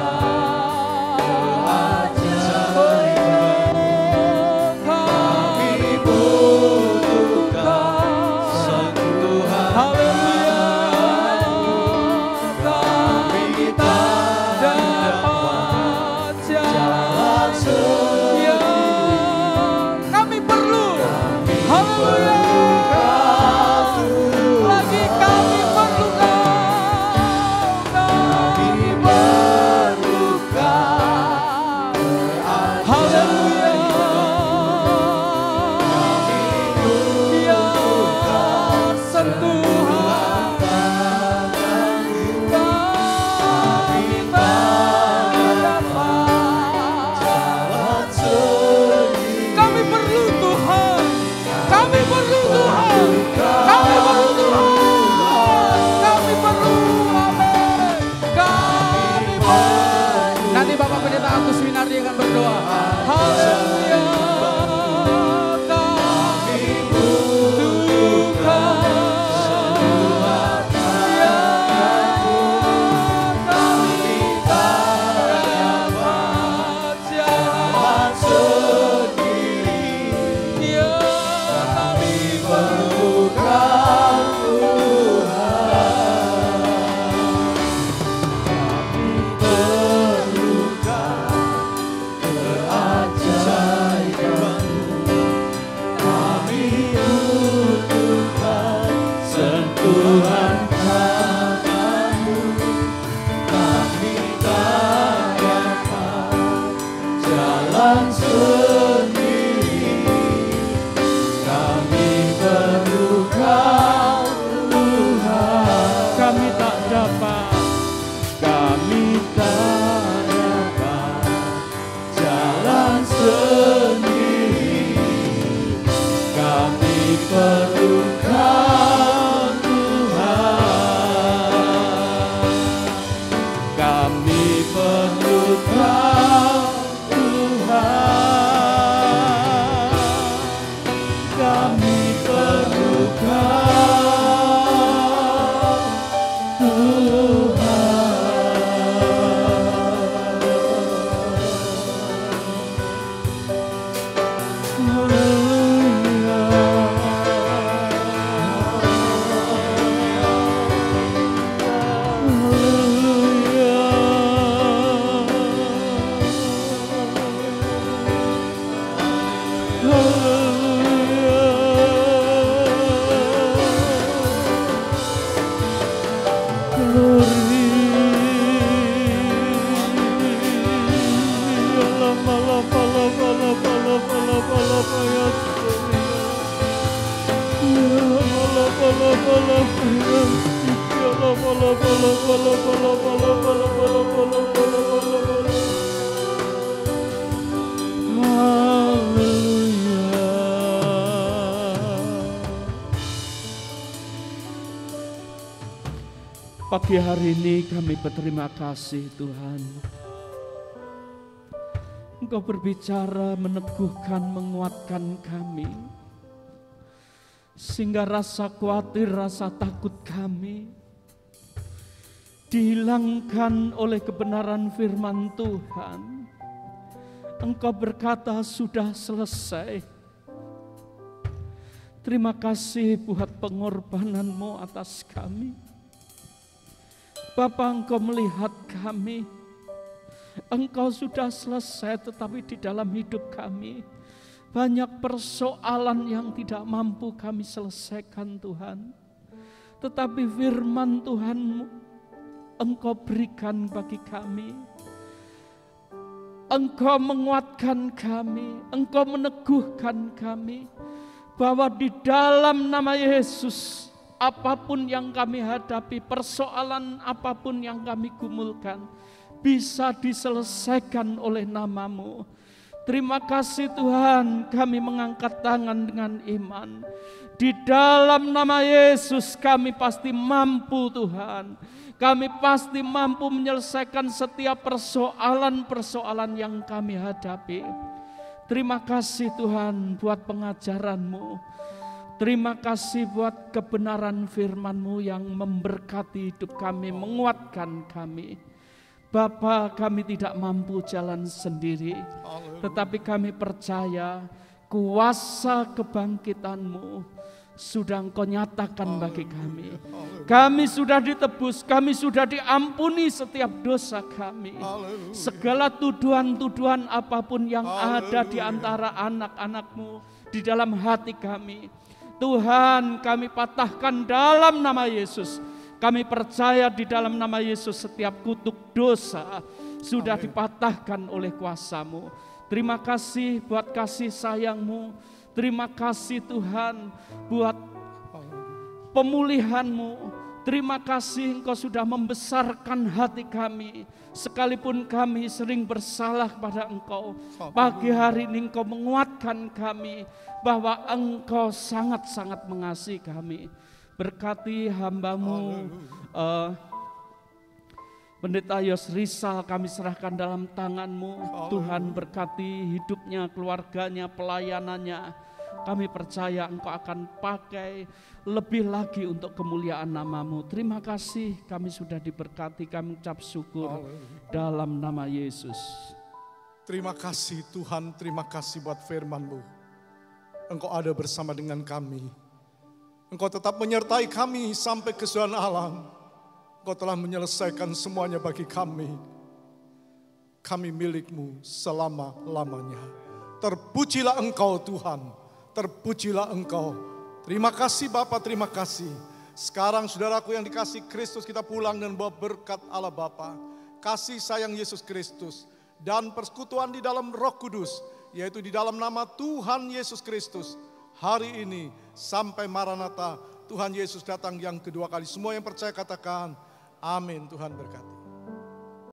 kami butuhkan sentuhan. Haleluya. Kami tak dapat jalan sendiri. Kami perlu. Haleluya. Lagi kami perlu Pagi hari ini kami berterima kasih Tuhan. Engkau berbicara, meneguhkan, menguatkan kami. Sehingga rasa khawatir, rasa takut kami dihilangkan oleh kebenaran firman Tuhan. Engkau berkata sudah selesai. Terima kasih buat pengorbanan-Mu atas kami. Bapa, Engkau melihat kami, Engkau sudah selesai, tetapi di dalam hidup kami banyak persoalan yang tidak mampu kami selesaikan Tuhan. Tetapi firman Tuhan Engkau berikan bagi kami. Engkau menguatkan kami, Engkau meneguhkan kami, bahwa di dalam nama Yesus, apapun yang kami hadapi, persoalan apapun yang kami gumulkan, bisa diselesaikan oleh nama-Mu. Terima kasih Tuhan, kami mengangkat tangan dengan iman. Di dalam nama Yesus kami pasti mampu Tuhan. Kami pasti mampu menyelesaikan setiap persoalan-persoalan yang kami hadapi. Terima kasih Tuhan buat pengajaran-Mu. Terima kasih buat kebenaran firman-Mu yang memberkati hidup kami, menguatkan kami. Bapa, kami tidak mampu jalan sendiri, tetapi kami percaya kuasa kebangkitan-Mu sudah Engkau nyatakan bagi kami. Kami sudah ditebus, kami sudah diampuni setiap dosa kami. Segala tuduhan-tuduhan apapun yang ada di antara anak-anak-Mu di dalam hati kami, Tuhan, kami patahkan dalam nama Yesus. Kami percaya di dalam nama Yesus setiap kutuk dosa sudah dipatahkan oleh kuasa-Mu. Terima kasih buat kasih sayang-Mu. Terima kasih Tuhan buat pemulihan-Mu. Terima kasih Engkau sudah membesarkan hati kami. Sekalipun kami sering bersalah kepada Engkau, pagi hari ini Engkau menguatkan kami bahwa Engkau sangat-sangat mengasihi kami. Berkati hamba-Mu Pendeta Yos Rizal, kami serahkan dalam tangan-Mu. Tuhan berkati hidupnya, keluarganya, pelayanannya. Kami percaya Engkau akan pakai lebih lagi untuk kemuliaan nama-Mu. Terima kasih kami sudah diberkati, kami ucap syukur dalam nama Yesus. Terima kasih Tuhan, terima kasih buat firman-Mu. Engkau ada bersama dengan kami. Engkau tetap menyertai kami sampai kesudahan alam. Engkau telah menyelesaikan semuanya bagi kami. Kami milik-Mu selama-lamanya. Terpujilah Engkau Tuhan, terpujilah Engkau. Terima kasih Bapa, terima kasih. Sekarang saudaraku yang dikasih Kristus, kita pulang dan bawa berkat Allah Bapa, kasih sayang Yesus Kristus, dan persekutuan di dalam Roh Kudus, yaitu di dalam nama Tuhan Yesus Kristus. Hari ini sampai Maranatha, Tuhan Yesus datang yang kedua kali. Semua yang percaya katakan amin. Tuhan berkati.